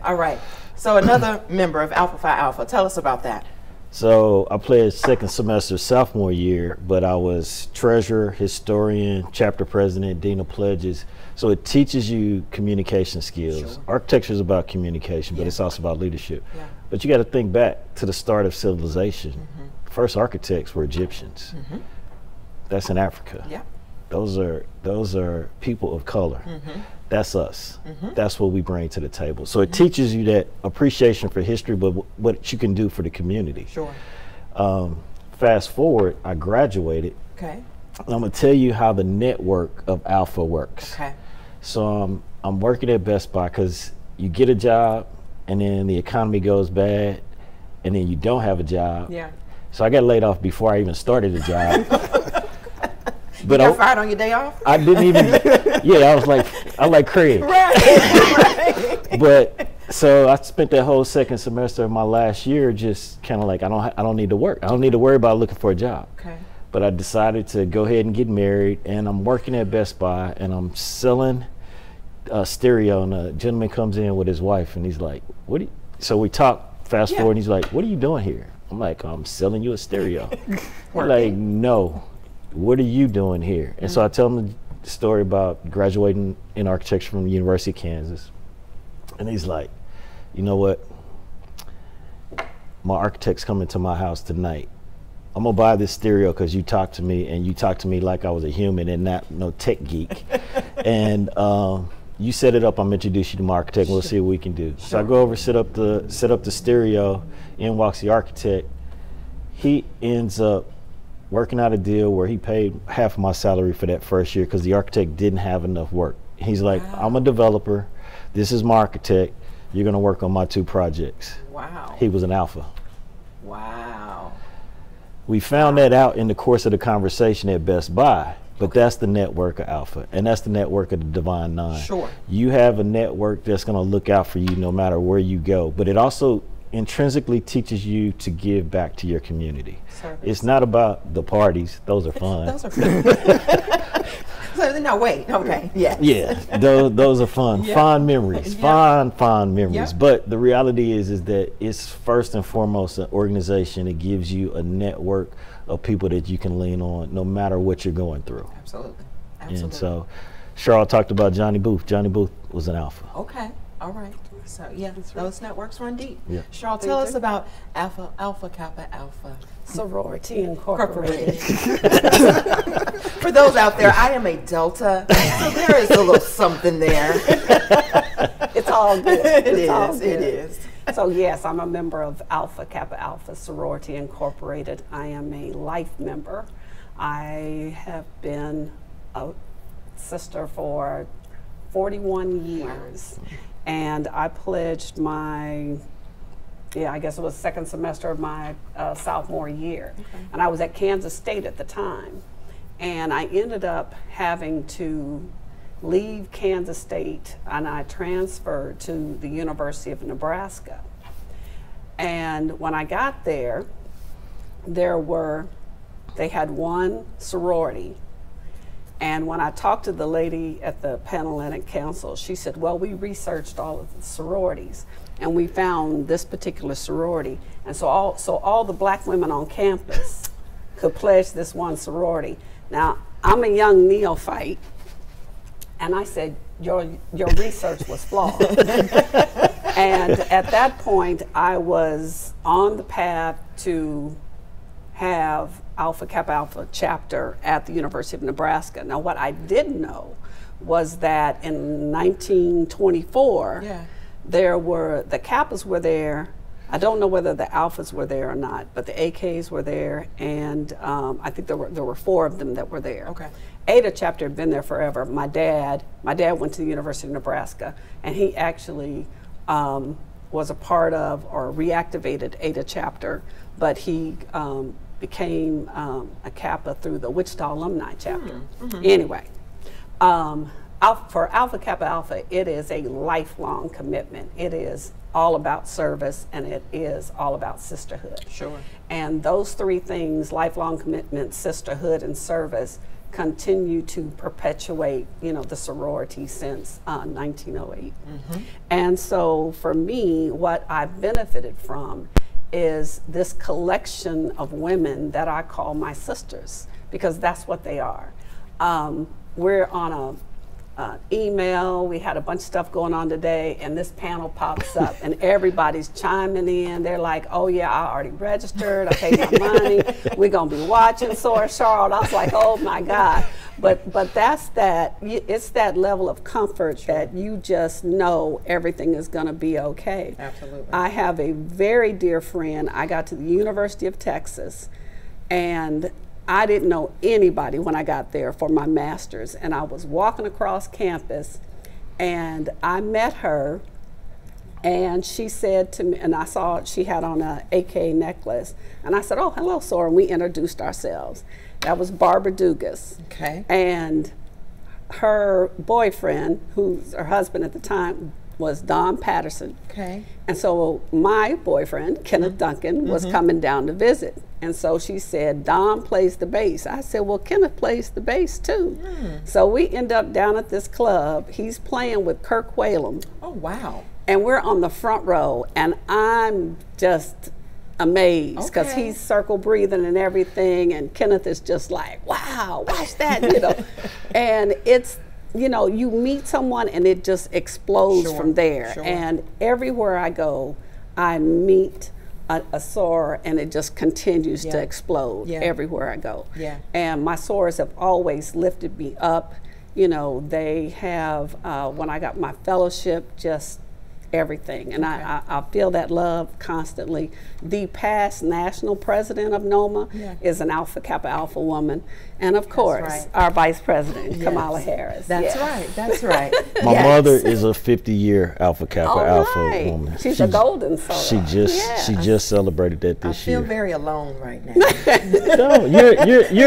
All right. So another member of Alpha Phi Alpha. Tell us about that. So I pledged second semester sophomore year, but I was treasurer, historian, chapter president, dean of pledges. So it teaches you communication skills. Sure. Architecture is about communication, but it's also about leadership. Yeah. But you got to think back to the start of civilization. Mm-hmm. First architects were Egyptians. Mm-hmm. That's in Africa. Yeah. Those are people of color. Mm-hmm. That's us. Mm-hmm. That's what we bring to the table. So it teaches you that appreciation for history, but what you can do for the community. Sure. Fast forward, I graduated. Okay. I'm gonna tell you how the network of Alpha works. Okay. So I'm working at Best Buy because you get a job, and then the economy goes bad, and then you don't have a job. Yeah. So I got laid off before I even started the job. But you got fired on your day off? I didn't even. Yeah, I like Craig. Right. But so I spent that whole second semester of my last year just kind of like I don't need to work. I don't need to worry about looking for a job. Okay. But I decided to go ahead and get married, and I'm working at Best Buy, and I'm selling stereo, and a gentleman comes in with his wife, and he's like, "What?" So we talk. Fast forward, and he's like, "What are you doing here?" I'm like, "I'm selling you a stereo." We're like, "No. What are you doing here?" And so I tell him the story about graduating in architecture from the University of Kansas. And he's like, "You know what? My architect's coming to my house tonight. I'm gonna buy this stereo because you talked to me, and you talked to me like I was a human and not no tech geek. And you set it up. I'm introduce you to my architect. And we'll see what we can do." So I go over, set up the stereo. In walks the architect. He ends up working out a deal where he paid half of my salary for that first year because the architect didn't have enough work. He's like, "Wow. I'm a developer. This is my architect. You're going to work on my 2 projects." Wow. He was an alpha. Wow. We found that out in the course of the conversation at Best Buy, but that's the network of Alpha, and that's the network of the Divine Nine. Sure. You have a network that's going to look out for you no matter where you go, but it also intrinsically teaches you to give back to your community. Service. It's not about the parties. Those are fun. Those are fun. So, no, wait. Okay. Yeah. Yeah. Those are fun. Yep. Fond memories. Yep. Fond memories. Yep. But the reality is that it's first and foremost an organization that gives you a network of people that you can lean on no matter what you're going through. Absolutely. And so Cheryl talked about Johnny Booth. Johnny Booth was an alpha. Okay. All right. So yeah, those networks run deep. Yeah. Cheryl, tell us about Alpha Kappa Alpha Sorority Incorporated. For those out there, I am a Delta, so there is a little something there. It's all good. It is. So yes, I'm a member of Alpha Kappa Alpha Sorority Incorporated. I am a life member. I have been a sister for 41 years. And I pledged my I guess it was second semester of my sophomore year. And I was at Kansas State at the time. And I ended up having to leave Kansas State, and I transferred to the University of Nebraska. And when I got there, they had one sorority. And when I talked to the lady at the Panhellenic Council, she said, well, we researched all of the sororities and we found this particular sorority. And so all the black women on campus could pledge this one sorority. Now, I'm a young neophyte, and I said, your research was flawed. And at that point, I was on the path to have Alpha Kappa Alpha chapter at the University of Nebraska. Now, what I didn't know was that in 1924, the Kappas were there. I don't know whether the Alphas were there or not, but the AKs were there, and I think there were 4 of them that were there. Okay. Eta chapter had been there forever. My dad went to the University of Nebraska, and he actually was a part of or reactivated Eta chapter, but he became a Kappa through the Wichita Alumni chapter. Anyway, for Alpha Kappa Alpha, it is a lifelong commitment. It is all about service, and it is all about sisterhood. Sure. And those 3 things, lifelong commitment, sisterhood, and service, continue to perpetuate, the sorority since 1908. And so for me, what I've benefited from is this collection of women that I call my sisters, because that's what they are. We're on a email. We had a bunch of stuff going on today, and this panel pops up, and everybody's chiming in. They're like, oh yeah, I already registered, I paid my money, we're gonna be watching Soar Charlotte. I was like, oh my God. But it's that level of comfort that you just know everything is gonna be okay. Absolutely. I have a very dear friend. I got to the University of Texas, and I didn't know anybody when I got there for my master's, and I was walking across campus, and I met her, and she said to me, and I saw she had on an AK necklace, and I said, oh, hello, Sora, and we introduced ourselves. That was Barbara Dugas. Okay. And her boyfriend, who's her husband at the time, was Don Patterson. Okay. And so my boyfriend, Kenneth Duncan, was coming down to visit. And so she said, Don plays the bass. I said, well, Kenneth plays the bass too. So we end up down at this club. He's playing with Kirk Whalum. Oh, wow. And we're on the front row, and I'm just amazed because he's circle breathing and everything, and Kenneth is just like, wow, watch that, And it's, you meet someone and it just explodes from there. And everywhere I go, I meet a soror, and it just continues to explode everywhere I go. And my sorors have always lifted me up. They have, when I got my fellowship, just everything. And I feel that love constantly. The past national president of NOMA is an Alpha Kappa Alpha woman. And of course, our vice president, Kamala Harris. That's right. That's right. My mother is a 50-year Alpha Kappa Alpha woman. She's a golden soror. She just celebrated that this year. I feel very alone right now. No, you're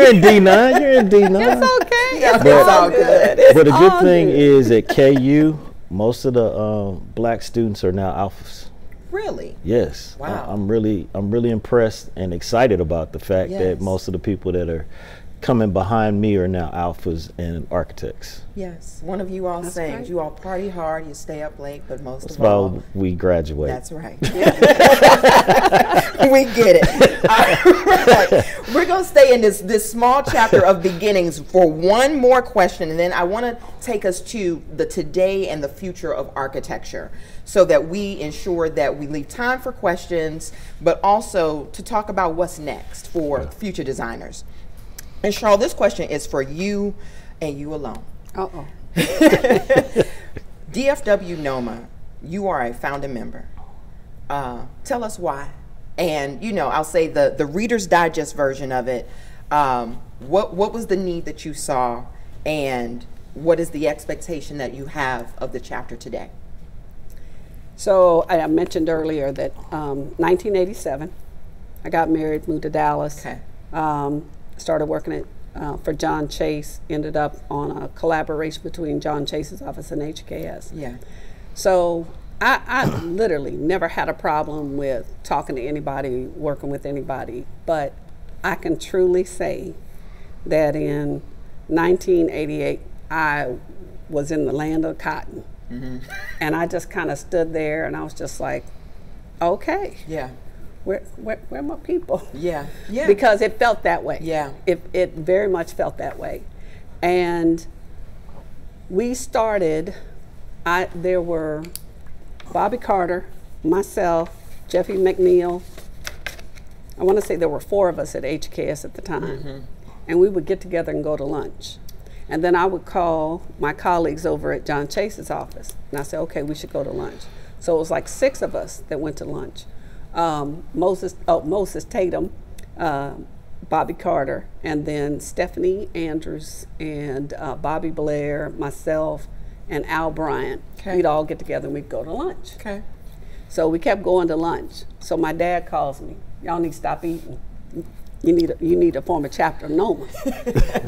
in D9. You're in D9. It's okay. It's all good. But a good thing is at KU, most of the black students are now Alphas. Really? Yes. Wow. I'm really impressed and excited about the fact that most of the people that are coming behind me are now Alphas and architects. Yes. One of you all sings. Right. You all party hard, you stay up late, but That's of all, why we graduate. That's right. We get it. All right. We're going to stay in this small chapter of beginnings for one more question, and then I want to take us to the today and the future of architecture, so that we ensure that we leave time for questions, but also to talk about what's next for future designers. And Charles, this question is for you and you alone. Uh-oh. DFW NOMA, you are a founding member. Tell us why. And, I'll say the Reader's Digest version of it. What was the need that you saw, and what is the expectation that you have of the chapter today? So I mentioned earlier that 1987, I got married, moved to Dallas, started working for John Chase, ended up on a collaboration between John Chase's office and HKS. Yeah. So I literally never had a problem with talking to anybody, working with anybody, but I can truly say that in 1988, I was in the land of cotton. And I just kind of stood there and I was just like, okay. Yeah. Where are my people? Yeah. Yeah. Because it felt that way. Yeah. It very much felt that way. And we started, there were Bobby Carter, myself, Jeffy McNeil. I want to say there were 4 of us at HKS at the time. And we would get together and go to lunch. And then I would call my colleagues over at John Chase's office. And I said, okay, we should go to lunch. So it was like 6 of us that went to lunch. Moses Tatum, Bobby Carter, and then Stephanie Andrews and Bobby Blair, myself, and Al Bryant. We'd all get together and we'd go to lunch. So we kept going to lunch. So my dad calls me, y'all need to stop eating. You need to form a chapter of NOMA.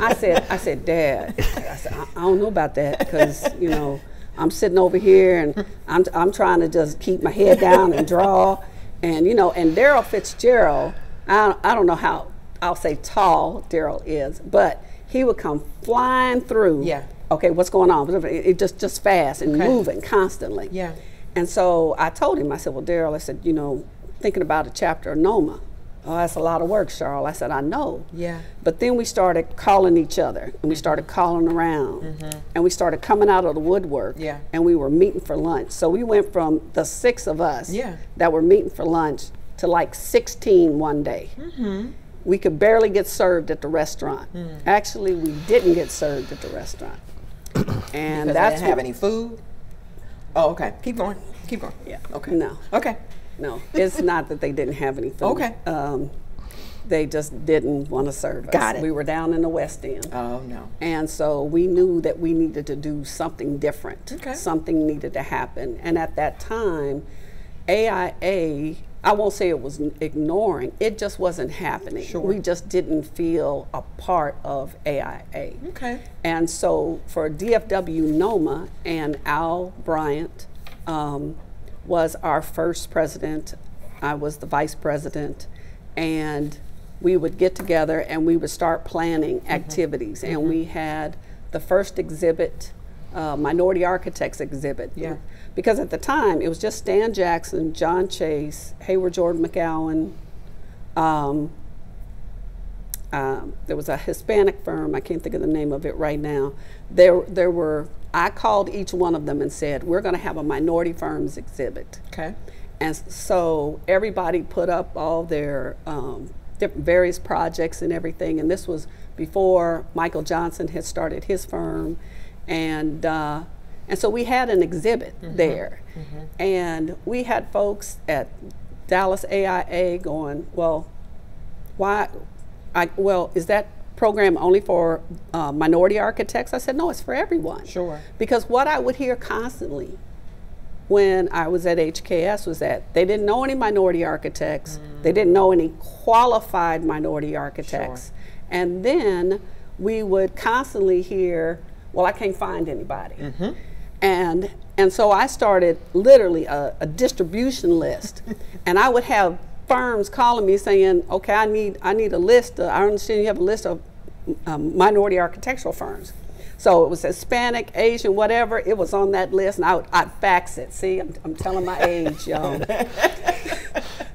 I said, Dad, I said, I don't know about that because, you know, I'm sitting over here and I'm trying to just keep my head down and draw. And, you know, and Daryl Fitzgerald, I don't know how, I'll say tall Daryl is, but he would come flying through. Yeah. Okay, what's going on? It just fast and moving constantly. Yeah. And so I told him, I said, well, Daryl, I said, you know, thinking about a chapter of NOMA. Oh, that's a lot of work, Charles. I said, I know. Yeah. But then we started calling each other, and we started calling around, and we started coming out of the woodwork, and we were meeting for lunch. So we went from the 6 of us that were meeting for lunch to like 16 one day. We could barely get served at the restaurant. Actually, we didn't get served at the restaurant. And because that's they didn't have any food? Oh, okay. Keep going. Keep going. Yeah. Okay. No. Okay. No, it's not that they didn't have any food. Okay. They just didn't want to serve us. Got it. We were down in the West End. Oh, no. And so we knew that we needed to do something different. Okay. Something needed to happen. And at that time, AIA, I won't say it was ignoring, it just wasn't happening. Sure. We just didn't feel a part of AIA. Okay. And so for DFW NOMA, and Al Bryant was our first president. I was the vice president, and we would get together and we would start planning activities. And we had the first exhibit, Minority Architects exhibit. Yeah. Because at the time, it was just Stan Jackson, John Chase, Hayward Jordan McGowan. There was a Hispanic firm, I can't think of the name of it right now. There were, I called each one of them and said, we're gonna have a minority firms exhibit. Okay. And so everybody put up all their various projects and everything, and this was before Michael Johnson had started his firm, and so we had an exhibit there, and we had folks at Dallas AIA going, well, why? Well, is that program only for minority architects? I said, no, it's for everyone. Sure. Because what I would hear constantly when I was at HKS was that they didn't know any minority architects, they didn't know any qualified minority architects, and then we would constantly hear, well, I can't find anybody. And so I started literally a distribution list, and I would have firms calling me saying, okay, I need a list, I understand you have a list of minority architectural firms. So it was Hispanic, Asian, whatever, it was on that list, and I'd fax it. See, I'm telling my age, y'all.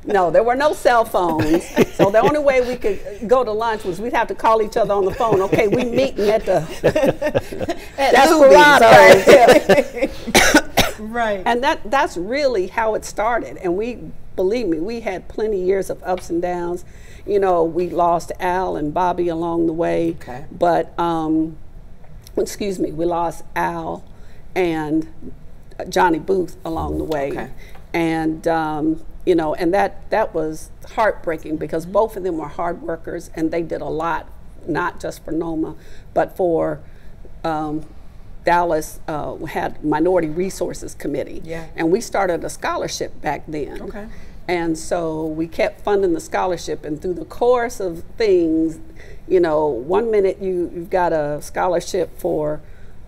No, there were no cell phones, so the only way we could go to lunch was we'd have to call each other on the phone. Okay, we meeting at the Desperados. Right. And that's really how it started. And believe me, we had plenty of years of ups and downs. You know, we lost Al and Bobby along the way. Okay. But, excuse me, we lost Al and Johnny Booth along the way. Okay. And, you know, and that was heartbreaking because both of them were hard workers and they did a lot, not just for NOMA, but for Dallas had Minority Resources Committee. Yeah. And we started a scholarship back then. Okay. And so we kept funding the scholarship, and through the course of things, you know, one minute you've got a scholarship for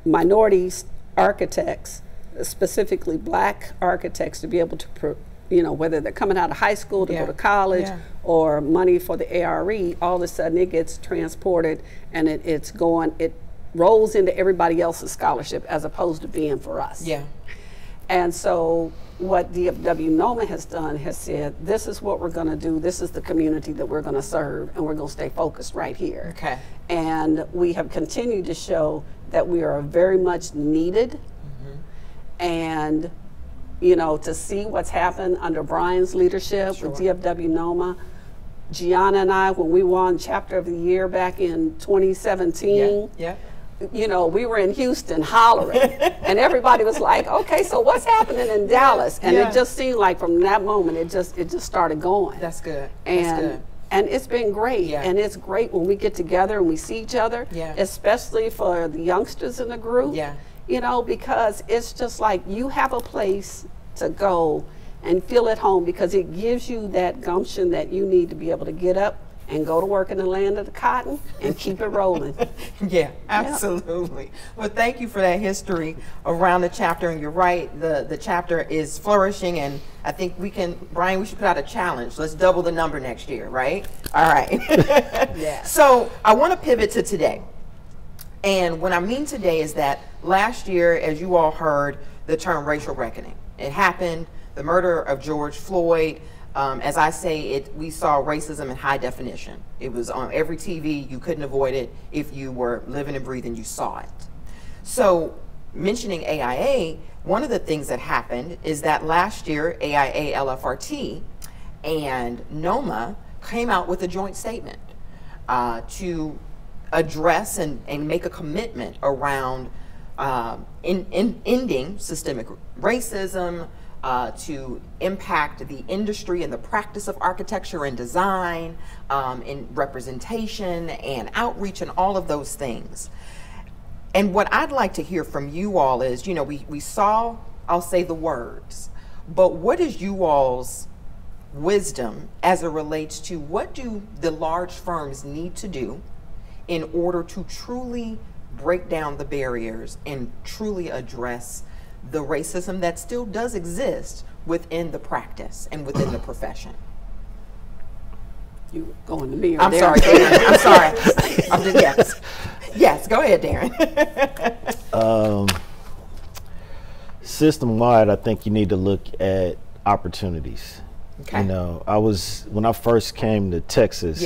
minority architects, specifically black architects, to be able to, you know, whether they're coming out of high school to go to college, or money for the ARE, all of a sudden it gets transported and it rolls into everybody else's scholarship as opposed to being for us. Yeah. And so what DFW NOMA has done has said, this is what we're going to do, this is the community that we're going to serve, and we're going to stay focused right here. Okay. And we have continued to show that we are very much needed. And, you know, to see what's happened under Brian's leadership with DFW NOMA, Gianna and I, when we won Chapter of the Year back in 2017, you know, we were in Houston hollering, and everybody was like, okay, so what's happening in Dallas? And it just seemed like from that moment, it just started going. That's good. And, that's good. And it's been great. And it's great when we get together and we see each other, especially for the youngsters in the group, you know, because it's just like you have a place to go and feel at home, because it gives you that gumption that you need to be able to get up and go to work in the land of the cotton and keep it rolling. Yeah, absolutely. Well, thank you for that history around the chapter. And you're right, the chapter is flourishing, and I think we can, Brian, we should put out a challenge. Let's double the number next year, right? All right. So I want to pivot to today. And what I mean today is that last year, as you all heard, the term racial reckoning. It happened, the murder of George Floyd. As I say, we saw racism in high definition. It was on every TV. You couldn't avoid it. If you were living and breathing, you saw it. So mentioning AIA, one of the things that happened is that last year, AIA, LFRT, and NOMA came out with a joint statement to address and make a commitment around ending systemic racism, to impact the industry and the practice of architecture and design, in representation and outreach and all of those things. And what I'd like to hear from you all is, you know, we saw, I'll say the words, but what is you all's wisdom as it relates to what do the large firms need to do in order to truly break down the barriers and truly address the racism that still does exist within the practice and within the profession? You going to me or I'm Darren? Sorry, Darren. I'm sorry. I'm just, yes, go ahead, Darren. System-wide, I think you need to look at opportunities. Okay. You know, when I first came to Texas,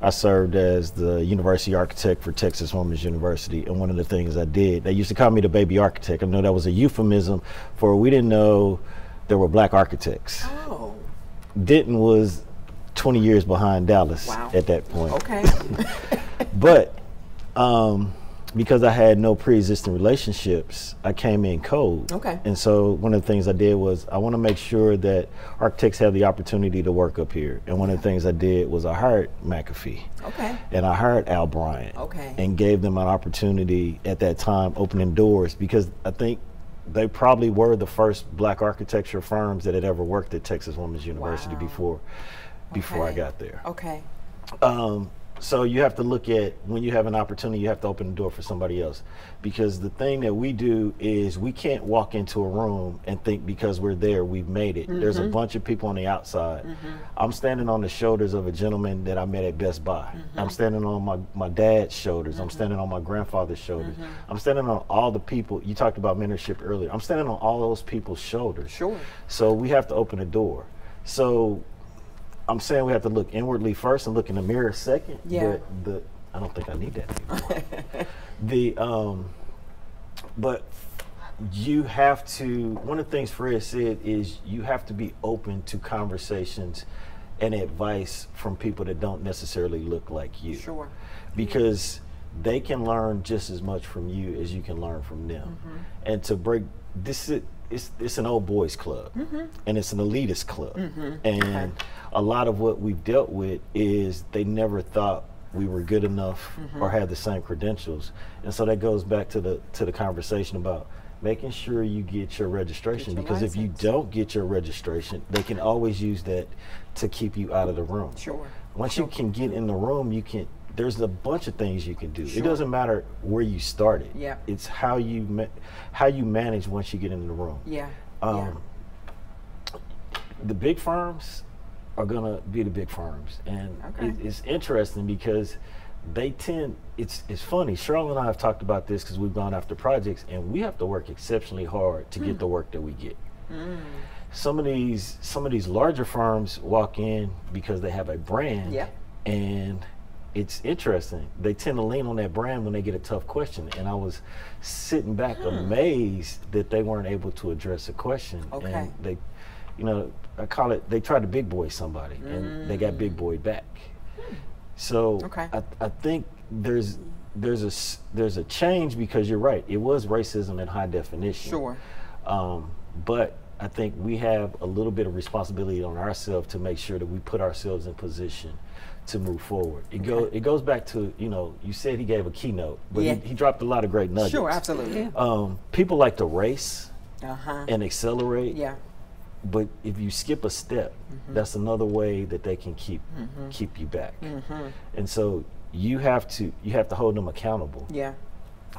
I served as the university architect for Texas Women's University, and one of the things I did, they used to call me the baby architect. I know that was a euphemism for we didn't know there were black architects. Oh. Denton was 20 years behind Dallas at that point. Okay. But because I had no pre-existing relationships, I came in cold. Okay. And so one of the things I did was I want to make sure that architects have the opportunity to work up here. And one of the things I did was I hired McAfee. Okay. And I hired Al Bryant. Okay. And gave them an opportunity at that time, opening doors, because I think they probably were the first black architecture firms that had ever worked at Texas Women's University before I got there. Okay. So you have to look at, when you have an opportunity, you have to open the door for somebody else. Because the thing that we do is we can't walk into a room and think because we're there, we've made it. There's a bunch of people on the outside. I'm standing on the shoulders of a gentleman that I met at Best Buy. I'm standing on my dad's shoulders. I'm standing on my grandfather's shoulders. I'm standing on all the people, you talked about mentorship earlier. I'm standing on all those people's shoulders. Sure. So we have to open the door. So I'm saying we have to look inwardly first and look in the mirror second. Yeah. But I don't think I need that anymore. But you have to, one of the things Fred said is you have to be open to conversations and advice from people that don't necessarily look like you. Sure. Because they can learn just as much from you as you can learn from them. And to break this, it's an old boys club, and it's an elitist club. And a lot of what we've dealt with is they never thought we were good enough or had the same credentials. And so that goes back to the conversation about making sure you get your registration, because if you don't get your registration, they can always use that to keep you out of the room. Sure. Once you can get in the room, there's a bunch of things you can do. It doesn't matter where you started. Yeah. It's how you manage once you get into the room. Yeah. The big firms are gonna be the big firms, and it's interesting because they tend. It's funny. Cheryl and I have talked about this because we've gone after projects, and we have to work exceptionally hard to get the work that we get. Some of these larger firms walk in because they have a brand, and it's interesting. They tend to lean on that brand when they get a tough question. And I was sitting back amazed that they weren't able to address a question. And they, I call it, they tried to big boy somebody and they got big boyed back. So I think there's a change, because you're right. It was racism in high definition. Sure. But I think we have a little bit of responsibility on ourselves to make sure that we put ourselves in position to move forward. It goes back to, you said he gave a keynote, but he dropped a lot of great nuggets. Sure, absolutely. People like to race and accelerate. Yeah. But if you skip a step, that's another way that they can keep you back. And so you have to hold them accountable. Yeah.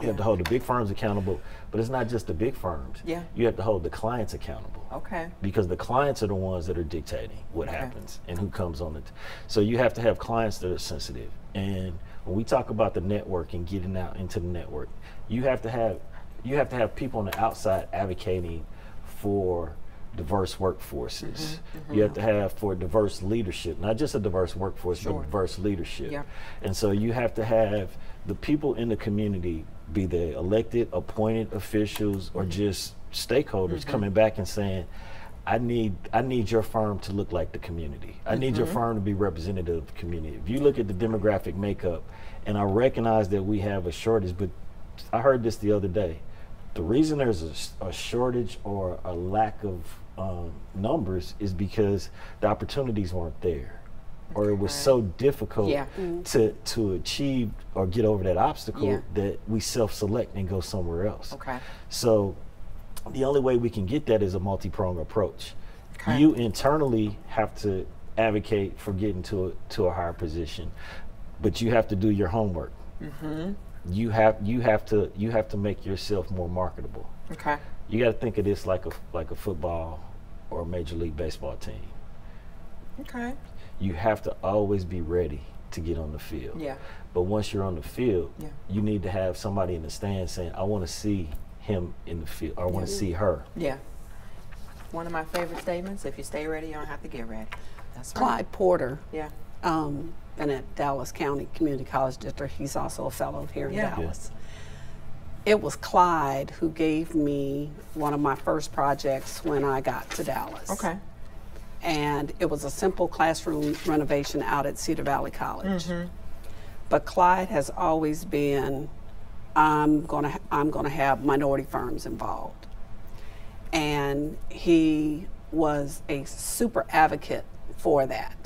You have to hold the big firms accountable, but it's not just the big firms. Yeah. You have to hold the clients accountable. Okay. Because the clients are the ones that are dictating what happens and who comes on it. So you have to have clients that are sensitive. And when we talk about the network and getting out into the network, you have to have people on the outside advocating for diverse workforces. You have to have for diverse leadership, not just a diverse workforce, but diverse leadership. Yeah. And so you have to have the people in the community, be they elected, appointed officials, or just stakeholders coming back and saying, I need your firm to look like the community. I need your firm to be representative of the community. If you look at the demographic makeup, and I recognize that we have a shortage, but I heard this the other day. The reason there's a shortage or a lack of numbers is because the opportunities weren't there, or it was so difficult to achieve or get over that obstacle that we self-select and go somewhere else. So the only way we can get that is a multi-pronged approach. You internally have to advocate for getting to a higher position, but you have to do your homework. You have to make yourself more marketable. You got to think of this like a football or a Major League Baseball team. You have to always be ready to get on the field. But once you're on the field, you need to have somebody in the stands saying, I want to see him in the field, or I want to see her. One of my favorite statements, if you stay ready, you don't have to get ready. That's right. Clyde Porter. Been at Dallas County Community College District. He's also a fellow here in Dallas. It was Clyde who gave me one of my first projects when I got to Dallas. And it was a simple classroom renovation out at Cedar Valley College. But Clyde has always been, I'm gonna have minority firms involved. And he was a super advocate for that.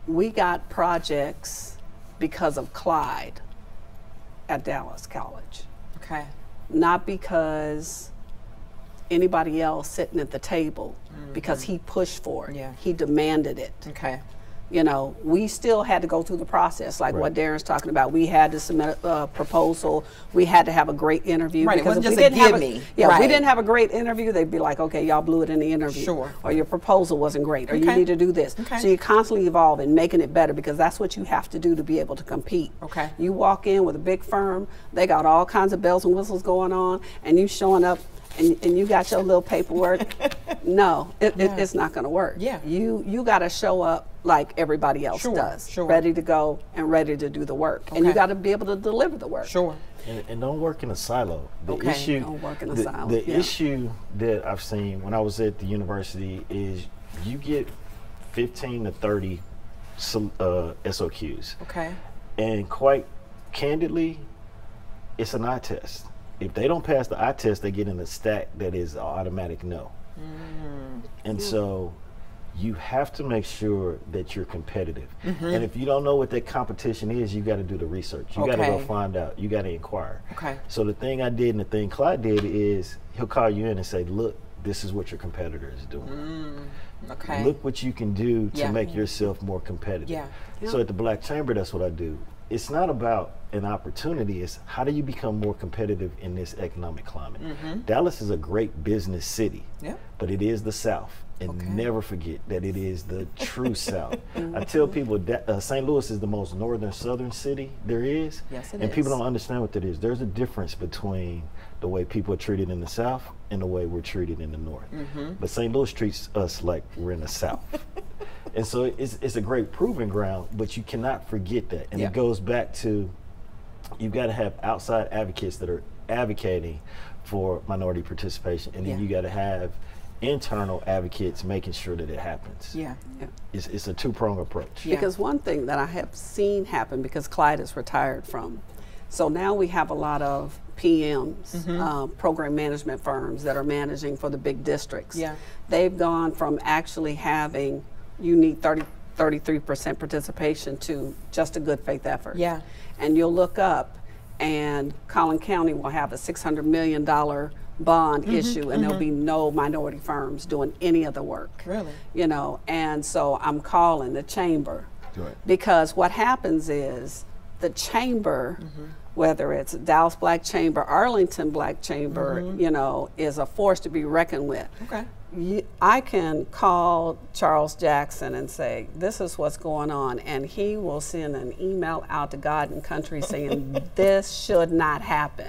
We got projects because of Clyde at Dallas College. Not because anybody else sitting at the table, because he pushed for it. He demanded it. We still had to go through the process, like what Darren's talking about. We had to submit a proposal. We had to have a great interview. Because if we didn't have if we didn't have a great interview, they'd be like, okay, y'all blew it in the interview. Or your proposal wasn't great, or you need to do this. So you're constantly evolving, making it better, because that's what you have to do to be able to compete. You walk in with a big firm, they got all kinds of bells and whistles going on, and you showing up and you got your little paperwork. No, it's not going to work. You got to show up like everybody else does, ready to go and ready to do the work. And you got to be able to deliver the work. And don't work in a silo. The issue, don't work in a silo. The issue that I've seen when I was at the university is you get 15 to 30 SOQs. And quite candidly, it's an eye test. If they don't pass the eye test, they get in a stack that is an automatic no. And so you have to make sure that you're competitive. And if you don't know what that competition is, you got to do the research. You got to go find out. You got to inquire. So the thing I did and the thing Clyde did is he'll call you in and say, look, this is what your competitor is doing. Look what you can do to make yourself more competitive. So at the Black Chamber, that's what I do. It's not about an opportunity, it's how do you become more competitive in this economic climate. Dallas is a great business city, but it is the South. And never forget that it is the true South. I tell people that St. Louis is the most northern southern city there is. And people don't understand what that is. There's a difference between the way people are treated in the South and the way we're treated in the North. But St. Louis treats us like we're in the South. And so it's a great proving ground, but you cannot forget that. And it goes back to, you've got to have outside advocates that are advocating for minority participation. And then you got to have internal advocates making sure that it happens. It's a two-pronged approach. Because one thing that I have seen happen, because Clyde is retired from, so now we have a lot of PMs, program management firms that are managing for the big districts. They've gone from actually having, you need 33% participation to just a good faith effort. And you'll look up and Collin County will have a $600 million bond issue, and there'll be no minority firms doing any of the work. You know, and so I'm calling the chamber, because what happens is the chamber, whether it's Dallas Black Chamber, Arlington Black Chamber, you know, is a force to be reckoned with. I can call Charles Jackson and say, this is what's going on, and he will send an email out to God and country saying, this should not happen.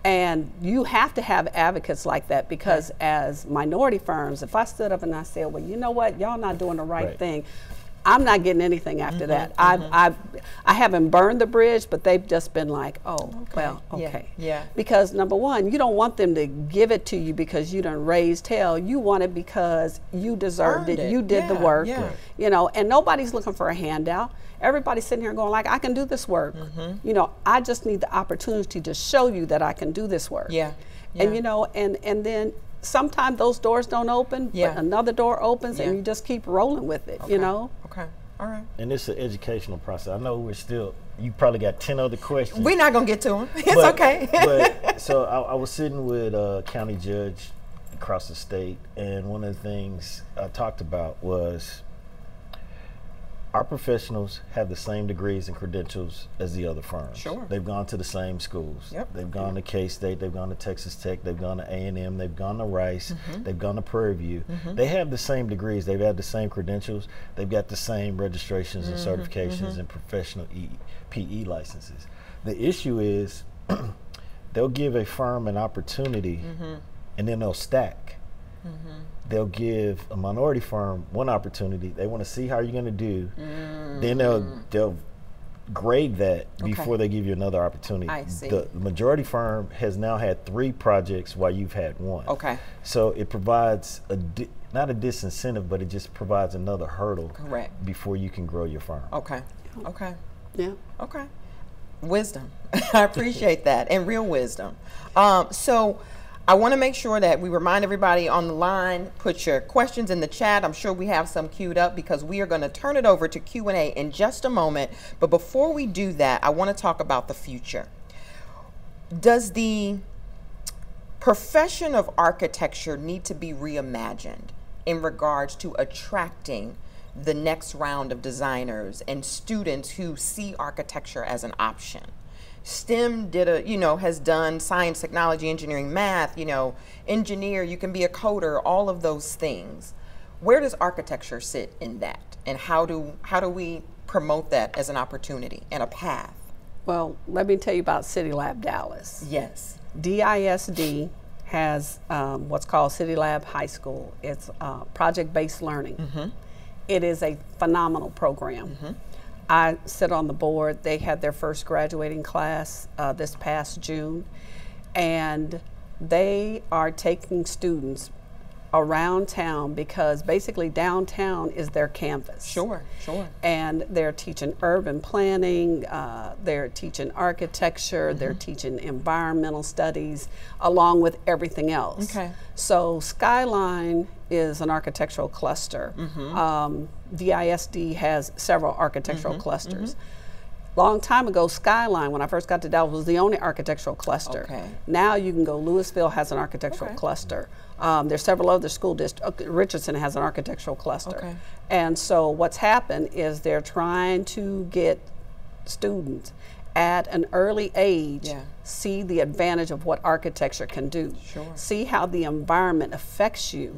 And you have to have advocates like that, because as minority firms, if I stood up and I said, well, you know what, y'all not doing the right thing, I'm not getting anything after that. I haven't burned the bridge, but they've just been like, oh, well, okay. Because number one, you don't want them to give it to you because you done raised hell. You want it because you deserved it. You did the work, you know, and nobody's looking for a handout. Everybody's sitting here going like, I can do this work. You know, I just need the opportunity to show you that I can do this work. And you know, and then sometimes those doors don't open, but another door opens, and you just keep rolling with it, you know? All right. And it's an educational process. I know we're still, you probably got 10 other questions. We're not going to get to them. It's okay. But so I was sitting with a county judge across the state, and one of the things I talked about was our professionals have the same degrees and credentials as the other firms. They've gone to the same schools. They've gone to K-State, they've gone to Texas Tech, they've gone to A&M, they've gone to Rice, they've gone to Prairie View. They have the same degrees, they've had the same credentials, they've got the same registrations and certifications and professional PE licenses. The issue is they'll give a firm an opportunity and then they'll stack. They'll give a minority firm one opportunity. They want to see how you're going to do. Then they'll grade that before they give you another opportunity. The majority firm has now had 3 projects while you've had 1. So it provides not a disincentive, but it just provides another hurdle before you can grow your firm. Wisdom. I appreciate that, and real wisdom. So I want to make sure that we remind everybody on the line, put your questions in the chat. I'm sure we have some queued up because we are going to turn it over to Q&A in just a moment. But before we do that, I want to talk about the future. Does the profession of architecture need to be reimagined in regards to attracting the next round of designers and students who see architecture as an option? STEM has done science, technology, engineering, math, engineer, you can be a coder, all of those things. Where does architecture sit in that? And how do we promote that as an opportunity and a path? Well, let me tell you about City Lab Dallas. DISD has what's called City Lab High School. It's project-based learning. It is a phenomenal program. I sit on the board. They had their first graduating class this past June, and they are taking students around town, because basically downtown is their canvas. Sure. And they're teaching urban planning, they're teaching architecture, they're teaching environmental studies, along with everything else. Okay. So Skyline is an architectural cluster. VISD has several architectural clusters. Long time ago, Skyline, when I first got to Dallas, was the only architectural cluster. Okay. Now you can go, Louisville has an architectural cluster. There's several other school districts. Richardson has an architectural cluster. Okay. And so what's happened is they're trying to get students at an early age see the advantage of what architecture can do. Sure. See how the environment affects you.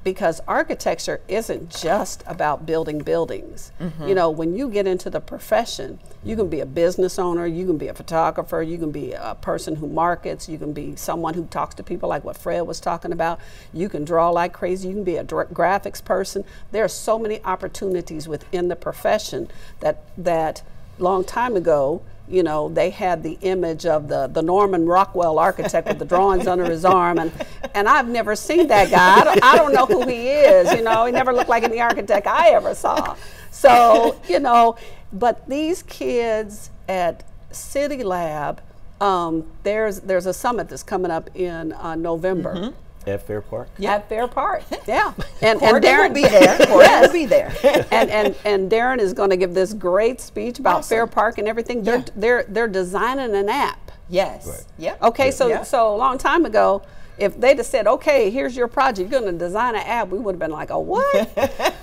Because architecture isn't just about building buildings. You know, when you get into the profession, you can be a business owner, you can be a photographer, you can be a person who markets, you can be someone who talks to people like what Fred was talking about, you can draw like crazy, you can be a graphics person. There are so many opportunities within the profession that long time ago, you know, they had the image of the Norman Rockwell architect with the drawings under his arm, and I've never seen that guy. I don't know who he is, you know, he never looked like any architect I ever saw. So, you know, but these kids at City Lab, there's a summit that's coming up in November. At Fair Park? At Fair Park, yeah. And Darren will be there. Corgan will be there. And Darren is going to give this great speech about Fair Park and everything. They're designing an app. Yes. Right. Yep. Okay, so a long time ago, if they'd have said, okay, here's your project, you're going to design an app, we would have been like, oh, what?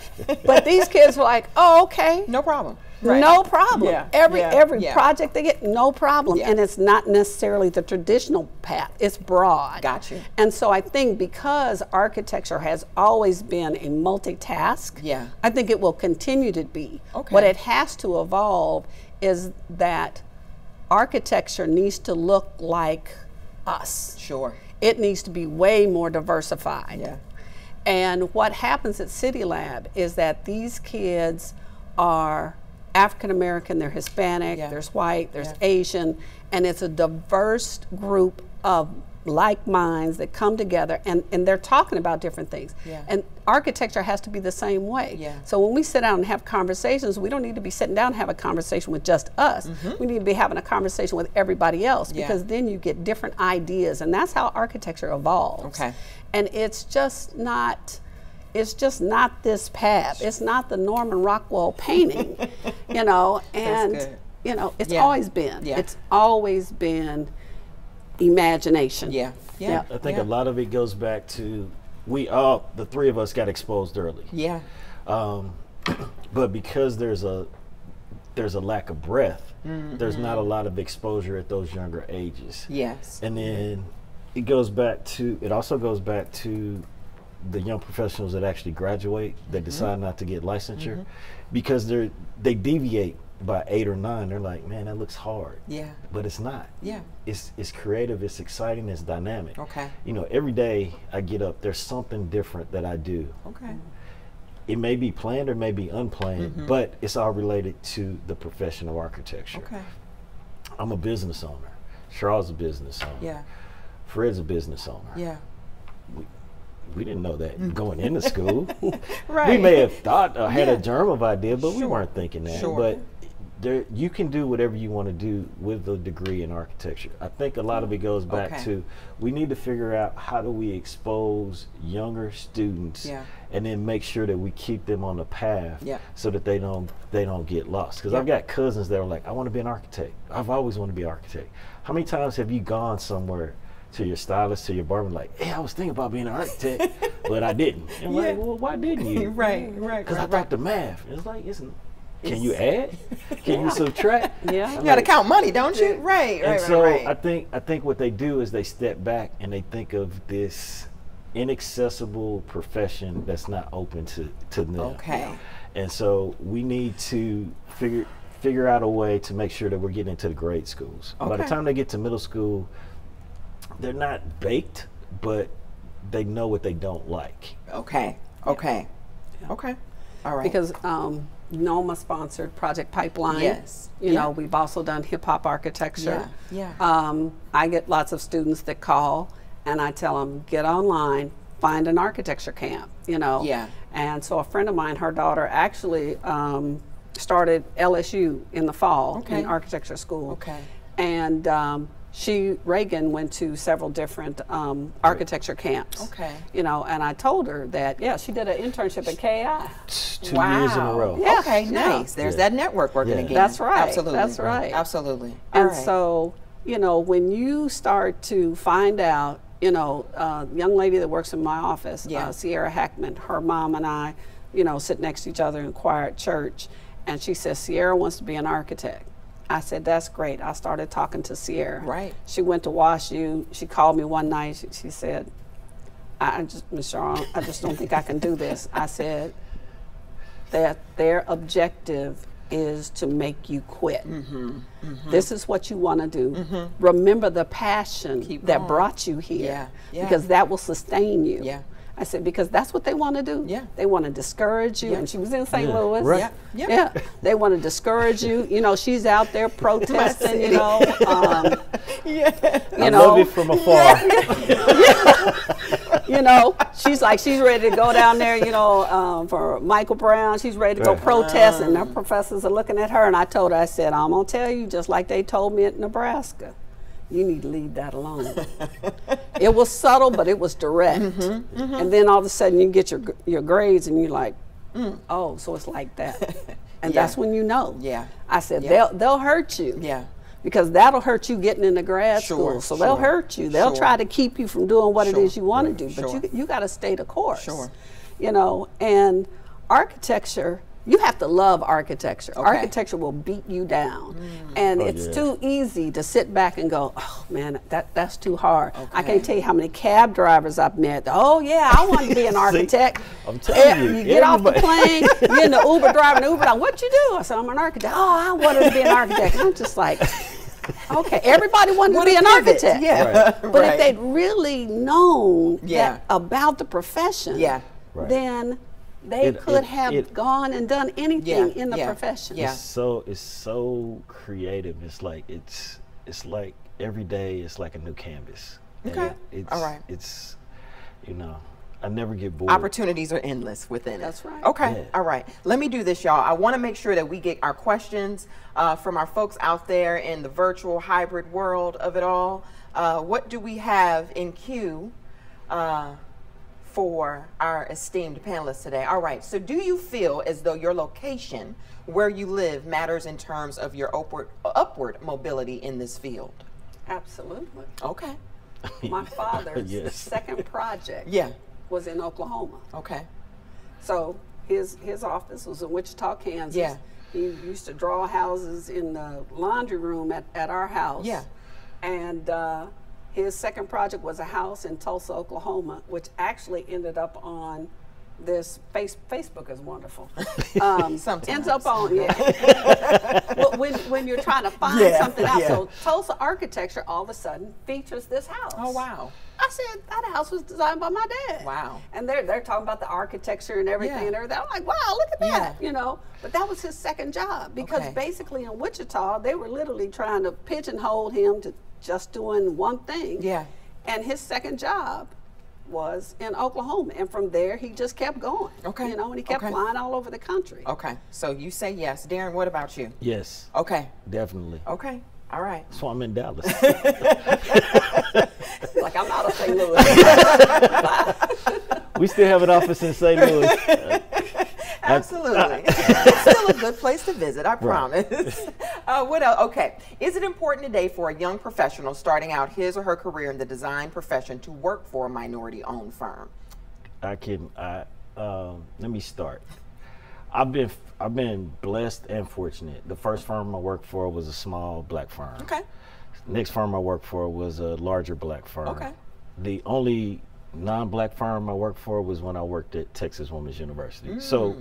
But these kids were like, oh, okay. No problem. Right. No problem. Yeah. Every project they get, no problem. And it's not necessarily the traditional path. It's broad. Got you. And so I think because architecture has always been a multitask, I think it will continue to be. Okay. What it has to evolve is that architecture needs to look like us. Sure. It needs to be way more diversified. Yeah. And what happens at City Lab is that these kids are African American, they're Hispanic, there's white, there's Asian, and it's a diverse group of like minds that come together and they're talking about different things. And architecture has to be the same way. So when we sit down and have conversations, we don't need to be sitting down and have a conversation with just us. We need to be having a conversation with everybody else, because then you get different ideas, and that's how architecture evolves. And it's just not this path. It's not the Norman Rockwell painting, you know, and you know, it's always been. It's always been imagination. I think a lot of it goes back to the three of us got exposed early. But because there's a lack of breadth, there's not a lot of exposure at those younger ages. And then it also goes back to the young professionals that actually graduate that decide not to get licensure, because they deviate by 8 or 9. They're like, man, that looks hard. But it's not. It's creative, it's exciting, it's dynamic. You know, every day I get up, there's something different that I do. It may be planned or may be unplanned, but it's all related to the profession of architecture. I'm a business owner. Charles is a business owner. Fred's a business owner. We didn't know that going into school. We may have thought or had a germ of idea, but we weren't thinking that. But you can do whatever you want to do with a degree in architecture. I think a lot of it goes back to, we need to figure out how do we expose younger students and then make sure that we keep them on the path so that they don't get lost. Because I've got cousins that are like, I want to be an architect. I've always wanted to be an architect. How many times have you gone somewhere to your stylist, to your barber, like, hey, I was thinking about being an architect, but I didn't. And like, well, why didn't you? Because I thought the math. It's like, can you add? Can you subtract? You got to count money, don't you? And so I think what they do is they step back and they think of this inaccessible profession that's not open to them. And so we need to figure out a way to make sure that we're getting into the grade schools. By the time they get to middle school, they're not baked, but they know what they don't like. All right. Because NOMA sponsored Project Pipeline. You know, we've also done hip hop architecture. I get lots of students that call and I tell them, get online, find an architecture camp, you know. Yeah. And so a friend of mine, her daughter actually started LSU in the fall in architecture school. Okay. And Reagan went to several different architecture camps. Okay. You know, and I told her that, yeah, she did an internship at KI. 2 years in a row. Yeah. Okay, nice. There's that network working again. That's right. Absolutely. That's right. Absolutely. And so, you know, when you start to find out, you know, young lady that works in my office, Sierra Hackman, her mom and I, you know, sit next to each other in choir at church, and she says, Sierra wants to be an architect. I said, that's great. I started talking to Sierra. Right. She went to WashU. She called me one night. She said, Ms. Sharon, I just don't think I can do this. I said that their objective is to make you quit. This is what you want to do. Remember the passion that brought you here, because that will sustain you. Yeah. I said, because that's what they want to do. Yeah. They want to discourage you. And she was in St. Louis. Right. Yeah. They want to discourage you. You know, she's out there protesting, you know. I love it from afar. You know, she's ready to go down there, you know, for Michael Brown. She's ready to go protest, and her professors are looking at her. And I told her, I said, I'm going to tell you, just like they told me at Nebraska, you need to leave that alone. It was subtle, but it was direct. And then all of a sudden you get your grades and you're like, oh, so it's like that. And that's when you know. I said, they'll hurt you. Because that'll hurt you getting into grad school. So they'll hurt you. They'll try to keep you from doing what it is you want to do. But you got to stay the course. You know, and architecture, you have to love architecture. Architecture will beat you down. And it's too easy to sit back and go, oh man, that's too hard. I can't tell you how many cab drivers I've met. Oh yeah, I want to be an architect. I'm telling you. You get off the plane, you're in the Uber driving Uber, like, what you do? I said, I'm an architect. Oh, I wanted to be an architect. And I'm just like, okay, everybody wanted to be an architect. But if they'd really known that about the profession, then they could have gone and done anything in the profession. It's so creative. It's like every day it's like a new canvas. It's you know, I never get bored. Opportunities are endless within it. That's right. Okay. All right. Let me do this, y'all. I want to make sure that we get our questions from our folks out there in the virtual hybrid world of it all. What do we have in queue for our esteemed panelists today? All right, so do you feel as though your location, where you live, matters in terms of your upward mobility in this field? Absolutely. Okay. My father's second project was in Oklahoma. Okay. So his office was in Wichita, Kansas. Yeah. He used to draw houses in the laundry room at our house. Yeah. And his second project was a house in Tulsa, Oklahoma, which actually ended up on this Facebook is wonderful. Sometimes. Ends up on, But when you're trying to find something out, so Tulsa architecture all of a sudden features this house. Oh, wow. I said, that house was designed by my dad. Wow. And they're talking about the architecture and everything and everything. I'm like, wow, look at that, you know. But that was his second job, because basically in Wichita, they were literally trying to pigeonhole him to just doing one thing. Yeah. And his second job was in Oklahoma, and from there he just kept going. Okay. You know, and he kept flying all over the country. Okay. So you say yes. Darren, what about you? Yes. Okay. Definitely. Okay. All right. That's why I'm in Dallas. Like, I'm out of St. Louis. We still have an office in St. Louis. Absolutely. It's still a good place to visit, I promise. What else? Okay. Is it important today for a young professional starting out his or her career in the design profession to work for a minority-owned firm? Let me start. I've been blessed and fortunate. The first firm I worked for was a small black firm. Okay. Next firm I worked for was a larger black firm. Okay. The only non-black firm I worked for was when I worked at Texas Women's University. So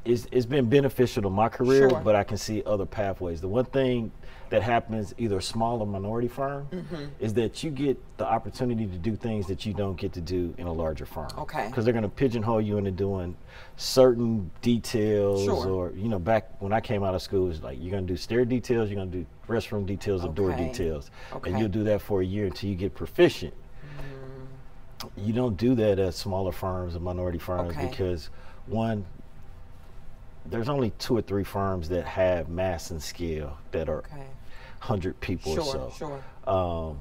it's been beneficial to my career, but I can see other pathways. The one thing that happens either a small or minority firm is that you get the opportunity to do things that you don't get to do in a larger firm. Okay. Because they're going to pigeonhole you into doing certain details, or, you know, back when I came out of school, it was like, you're going to do stair details, you're going to do restroom details, or door details. And you'll do that for a year until you get proficient. You don't do that at smaller firms and minority firms because, one, there's only 2 or 3 firms that have mass and scale that are 100 people or so. Sure.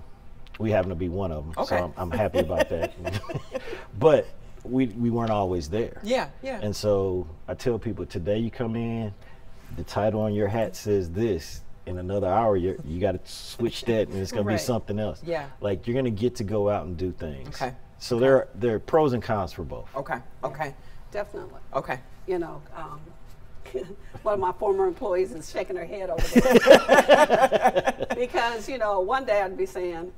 We happen to be one of them, so I'm happy about that. But we weren't always there. Yeah, yeah. And so I tell people, today you come in, the title on your hat says this. In another hour, you got to switch that, and it's going to be something else. Yeah. Like, you're going to get to go out and do things. Okay. So there are pros and cons for both. Okay. Okay. Definitely. Okay. You know, one of my former employees is shaking her head over there. Because, you know, one day I'd be saying,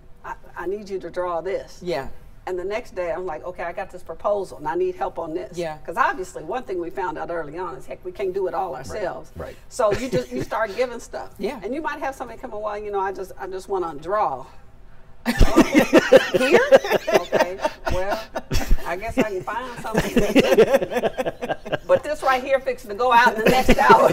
I need you to draw this. Yeah. And the next day I'm like, okay, I got this proposal and I need help on this. Yeah. Because obviously one thing we found out early on is, heck, we can't do it all ourselves. Right. So you start giving stuff. Yeah. And you might have somebody come, well, you know, I just want to draw. Here? Okay. Well, I guess I can find something. But this right here fixing to go out in the next hour.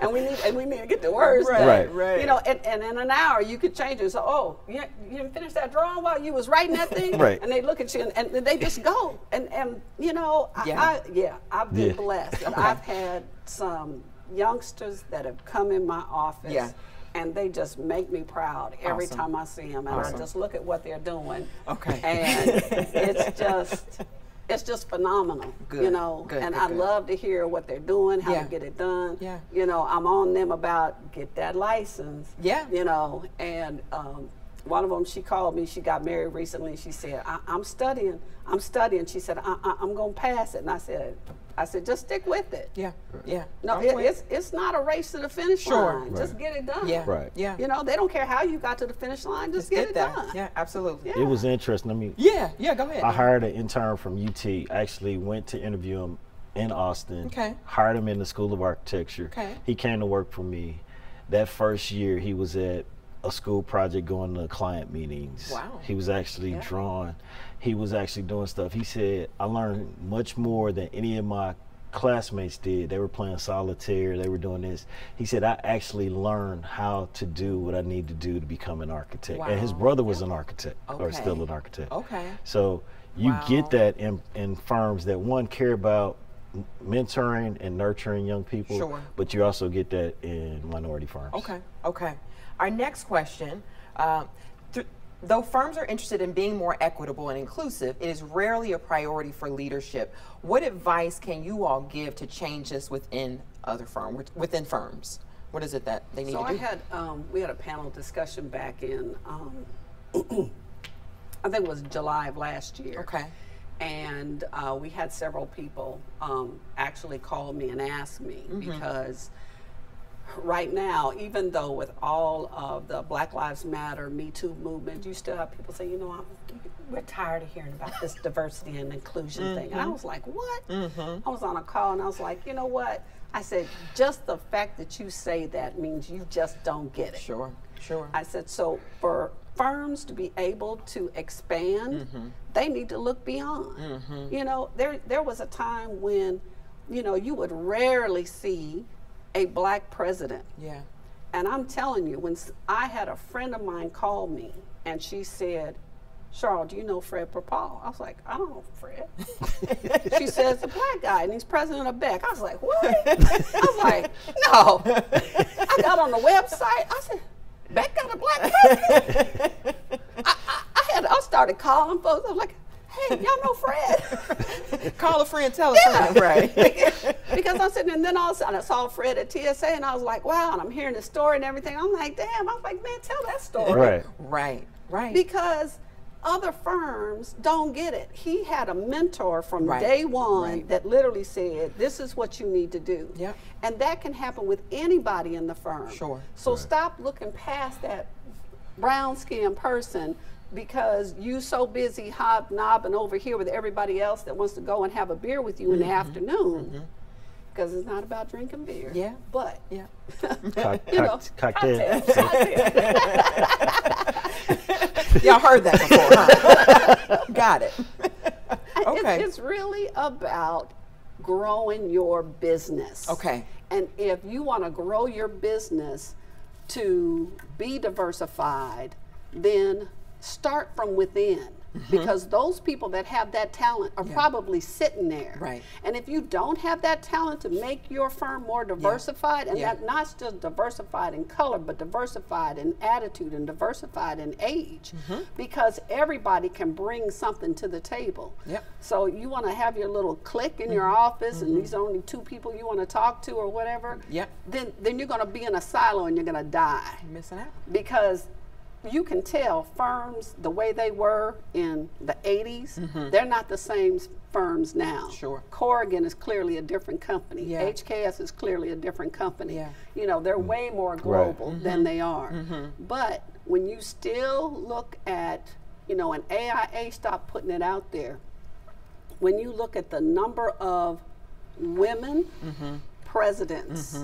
and we need to get the words down. Right. You know, and in an hour you could change it. So, oh, you didn't finish that drawing while you was writing that thing? Right. And they look at you and they just go. And you know, I've been blessed. Okay. I've had some youngsters that have come in my office. Yeah. And they just make me proud every time I see them. And I just look at what they're doing. Okay. And it's just phenomenal. Good. You know, and I love to hear what they're doing, how to get it done. Yeah. You know, I'm on them about get that license. Yeah. You know, and one of them, she called me, she got married recently. She said, I'm studying. She said, I'm going to pass it. And I said, just stick with it. Yeah, yeah. No, it's not a race to the finish line. Right. Just get it done. Yeah, Right. Yeah. You know, they don't care how you got to the finish line. Just get it done. Yeah, absolutely. Yeah. It was interesting. I mean, Yeah, go ahead. I hired an intern from UT. Actually went to interview him in Austin. Okay. Hired him in the School of Architecture. Okay. He came to work for me. That first year, he was at a school project going to client meetings. Wow. He was actually drawing. He was actually doing stuff. He said, I learned much more than any of my classmates did. They were playing solitaire, they were doing this. He said, I actually learned how to do what I need to do to become an architect. Wow. And his brother was an architect, or Okay. still an architect. Okay. So you get that in firms that, one, care about mentoring and nurturing young people, Sure. but you also get that in minority firms. Okay. Our next question, though firms are interested in being more equitable and inclusive, it is rarely a priority for leadership. What advice can you all give to change this within within firms? What is it that they need to do? We had a panel discussion back in, I think it was July of last year. Okay. And we had several people actually call me and ask me because right now, even though with all of the Black Lives Matter, Me Too movement, you still have people say, you know, we're tired of hearing about this diversity and inclusion thing. And I was like, what? I was on a call and I was like, you know what? I said, just the fact that you say that means you just don't get it. Sure. I said, so for firms to be able to expand, they need to look beyond. You know, there was a time when, you know, you would rarely see a Black president. Yeah. And I'm telling you, when I had a friend of mine call me and she said, Cheryl, do you know Fred Propal? I was like, I don't know Fred. She says, the Black guy, and he's president of Beck. I was like, what? I was like, no. I got on the website. I said, Beck got a Black president? I started calling folks. I was like, hey, y'all know Fred? Call a friend, tell a friend. Right. Because I'm sitting, and then all of a sudden I saw Fred at TSA, and I was like, wow, and I'm hearing the story and everything. I'm like, damn. I was like, man, tell that story. Right. Because other firms don't get it. He had a mentor from day one that literally said, this is what you need to do. Yep. And that can happen with anybody in the firm. Sure. So stop looking past that brown-skinned person because you so busy hobnobbing over here with everybody else that wants to go and have a beer with you in the afternoon. Because it's not about drinking beer. Yeah. But, yeah. Cocktail. Y'all heard that before, huh? Got it. Okay. It's really about growing your business. Okay. And if you want to grow your business to be diversified, then start from within. because those people that have that talent are probably sitting there. Right. And if you don't have that talent to make your firm more diversified, and that not just diversified in color, but diversified in attitude and diversified in age, because everybody can bring something to the table. Yep. So you want to have your little clique in your office, and these are only 2 people you want to talk to or whatever. Yep. Then you're going to be in a silo and you're going to die. You're missing out. Because you can tell firms, the way they were in the 80s, they're not the same firms now. Sure. Corgan is clearly a different company. Yeah. HKS is clearly a different company. Yeah. You know, they're way more global than they are. But when you still look at, you know, and AIA stopped putting it out there, when you look at the number of women presidents,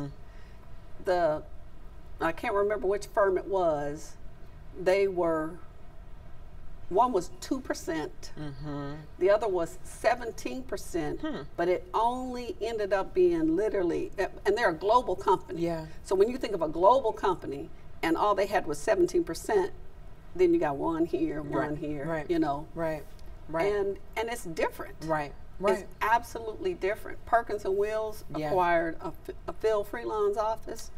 I can't remember which firm it was, one was 2%, the other was 17%, but it only ended up being literally, and they're a global company. Yeah. So when you think of a global company and all they had was 17%, then you got one here, one here, you know. Right. And it's different. Right. It's absolutely different. Perkins and Wills acquired a Phil Freelon's office.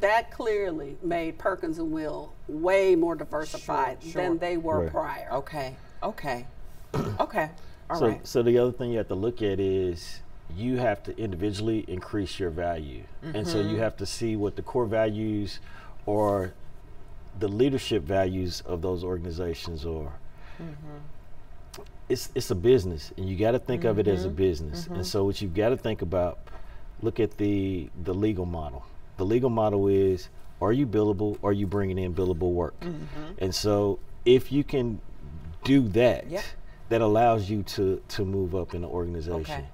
That clearly made Perkins and Will way more diversified than they were prior. Okay. All right. So the other thing you have to look at is you have to individually increase your value. And so you have to see what the core values or the leadership values of those organizations are. It's a business, and you got to think of it as a business. And so what you've got to think about, look at the legal model. The legal model is, are you billable? Or are you bringing in billable work? And so if you can do that, that allows you to move up in the organization.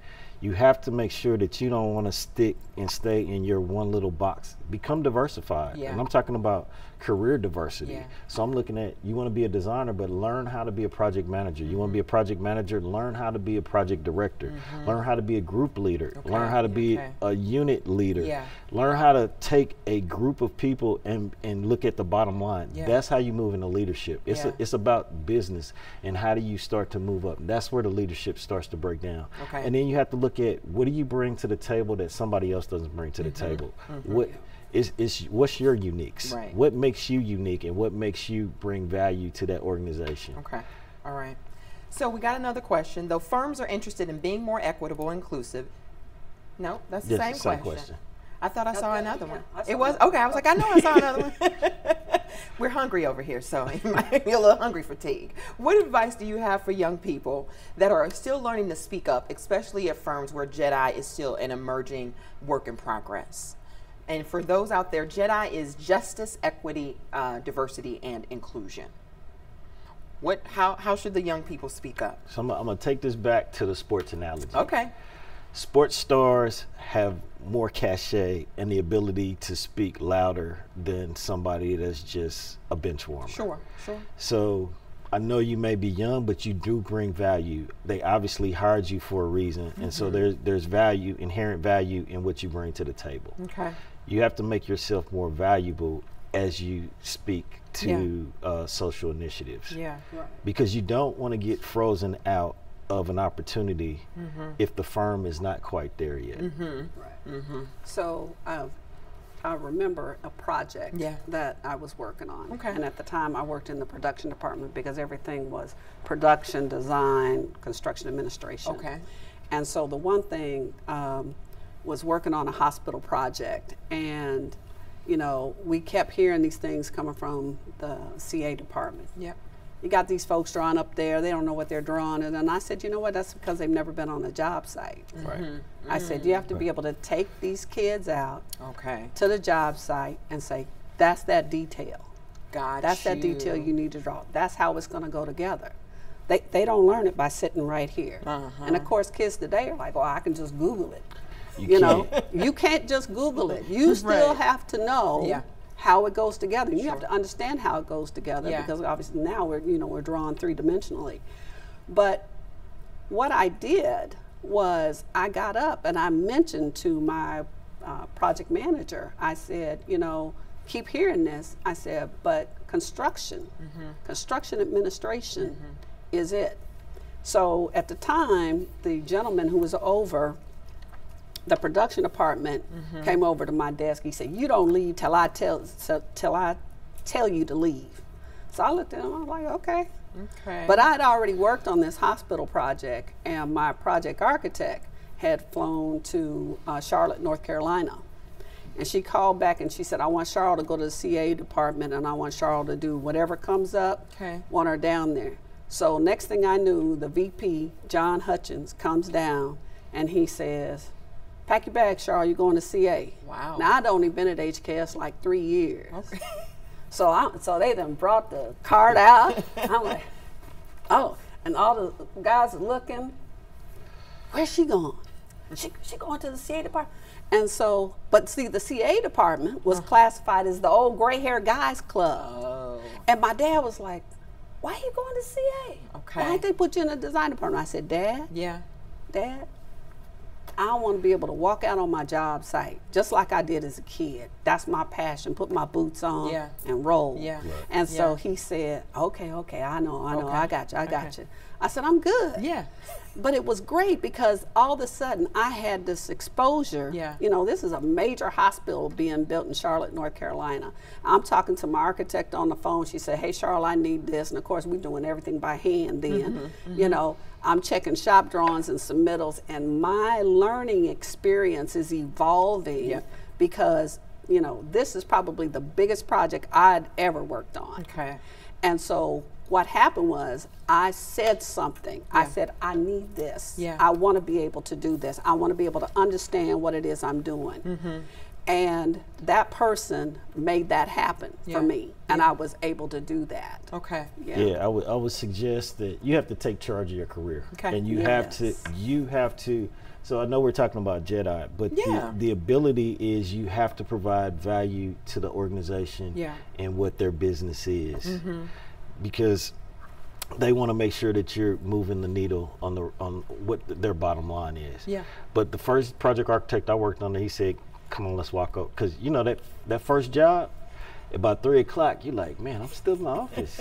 You have to make sure that you don't want to stick and stay in your one little box. Become diversified. And I'm talking about career diversity. So I'm looking at, you want to be a designer, but learn how to be a project manager. You want to be a project manager, learn how to be a project director. Learn how to be a group leader. Learn how to be a unit leader. Learn how to take a group of people and look at the bottom line. That's how you move into leadership. It's about business, and how do you start to move up. That's where the leadership starts to break down. And then you have to look at, what do you bring to the table that somebody else doesn't bring to the table? What's your uniques? What makes you unique, and what makes you bring value to that organization? All right. So we got another question. Though firms are interested in being more equitable and inclusive. No, that's the same question. I thought I saw another one. It was? Okay, I was like, I know I saw another one. We're hungry over here, so you might be a little hungry fatigue. What advice do you have for young people that are still learning to speak up, especially at firms where Jedi is still an emerging work in progress? And for those out there, Jedi is justice, equity, diversity, and inclusion. How should the young people speak up? So I'm going to take this back to the sports analogy. Okay. Sports stars have more cachet and the ability to speak louder than somebody that's just a bench warmer. Sure. So I know you may be young, but you do bring value. They obviously hired you for a reason, and so there's value, inherent value in what you bring to the table. You have to make yourself more valuable as you speak to social initiatives. Because you don't want to get frozen out of an opportunity if the firm is not quite there yet. So I remember a project that I was working on. And at the time I worked in the production department, because everything was production, design, construction administration. And so the one thing was working on a hospital project, and you know, we kept hearing these things coming from the CA department. You got these folks drawing up there, they don't know what they're drawing. And I said, you know what, that's because they've never been on a job site. I said, you have to be able to take these kids out to the job site and say, that's that detail. That's that detail you need to draw. That's how it's going to go together. They don't learn it by sitting right here. And of course, kids today are like, oh, I can just Google it. You know, you can't just Google it. You still have to know how it goes together. You have to understand how it goes together, because obviously now we're drawing three-dimensionally. But what I did was I got up and I mentioned to my project manager, I said, you know, keep hearing this. I said, but construction administration is it. So at the time, the gentleman who was over the production department came over to my desk. He said, "You don't leave till I tell you to leave." So I looked at him, I was like, okay. But I had already worked on this hospital project, and my project architect had flown to Charlotte, North Carolina. And she called back and she said, "I want Cheryl to go to the CA department, and I want Cheryl to do whatever comes up, want her down there." So next thing I knew, the VP, John Hutchins, comes down and he says, "Pack your bags, Cheryl, you're going to CA." Wow. Now, I'd only been at HKS like 3 years. Okay. So they then brought the card out. I'm like, oh, and all the guys are looking. Where's she going? She going to the CA department. And so, but see, the CA department was classified as the old gray hair guys club. Oh. And my dad was like, "Why are you going to CA? Okay. Why didn't they put you in the design department?" I said, "Dad, Dad, I want to be able to walk out on my job site just like I did as a kid. That's my passion. Put my boots on and roll." Yeah. Right. And so he said, okay, I know, I got you. I said, "I'm good." Yeah. But it was great because all of a sudden I had this exposure. Yeah. You know, this is a major hospital being built in Charlotte, North Carolina. I'm talking to my architect on the phone. She said, "Hey, Charlotte, I need this." And of course, we're doing everything by hand then. You know, I'm checking shop drawings and submittals, and my learning experience is evolving because, you know, this is probably the biggest project I'd ever worked on. Okay. And so what happened was I said something. I said, "I need this. I want to be able to do this. I want to be able to understand what it is I'm doing." And that person made that happen for me, and I was able to do that. Okay. I would suggest that you have to take charge of your career, and you have to. So I know we're talking about Jedi, but the ability is you have to provide value to the organization and what their business is, because they want to make sure that you're moving the needle on what their bottom line is. Yeah. But the first project architect I worked on, he said, "Come on, let's walk up," because you know that first job, about 3 o'clock, you're like, "Man, I'm still in my office.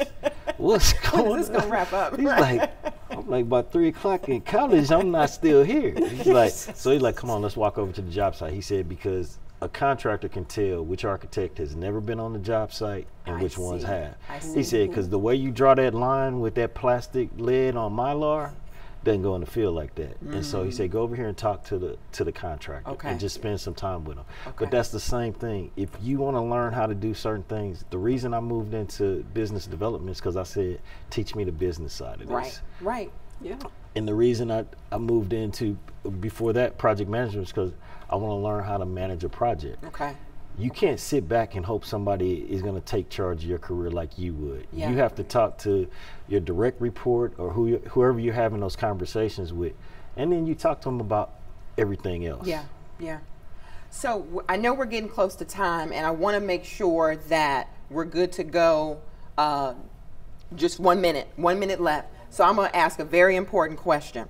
What's going on? When is this gonna wrap up?" He's like, I'm like, about 3 o'clock in college, I'm not still here. He's like, "Come on, let's walk over to the job site." He said, because a contractor can tell which architect has never been on the job site and which ones have. He said, because the way you draw that line with that plastic lid on Mylar doesn't go in the field like that. And so he said, "Go over here and talk to the contractor and just spend some time with them." But that's the same thing. If you want to learn how to do certain things, the reason I moved into business development is because I said, "Teach me the business side of this." Right. Yeah. And the reason I moved into, before that, project management is because I want to learn how to manage a project. Okay. You can't sit back and hope somebody is going to take charge of your career like you would. Yeah. You have to talk to your direct report or whoever you're having those conversations with, and then you talk to them about everything else. Yeah. So I know we're getting close to time, and I want to make sure that we're good to go. Just 1 minute left. So I'm going to ask a very important question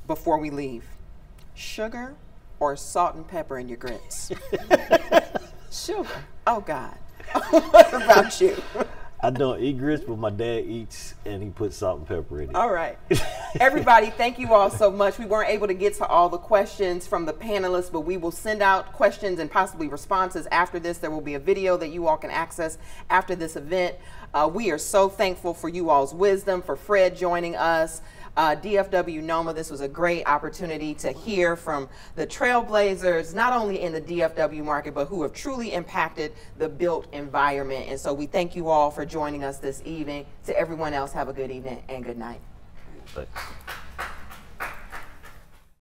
before we leave. Sugar or salt and pepper in your grits? Sugar. Oh, God. What about you? I don't eat grits, but my dad eats, and he puts salt and pepper in it. All right. Everybody, thank you all so much. We weren't able to get to all the questions from the panelists, but we will send out questions and possibly responses after this. There will be a video that you all can access after this event. We are so thankful for you all's wisdom, for Fred joining us. DFW NOMA, this was a great opportunity to hear from the trailblazers, not only in the DFW market, but who have truly impacted the built environment. And so we thank you all for joining us this evening. To everyone else, have a good evening and good night.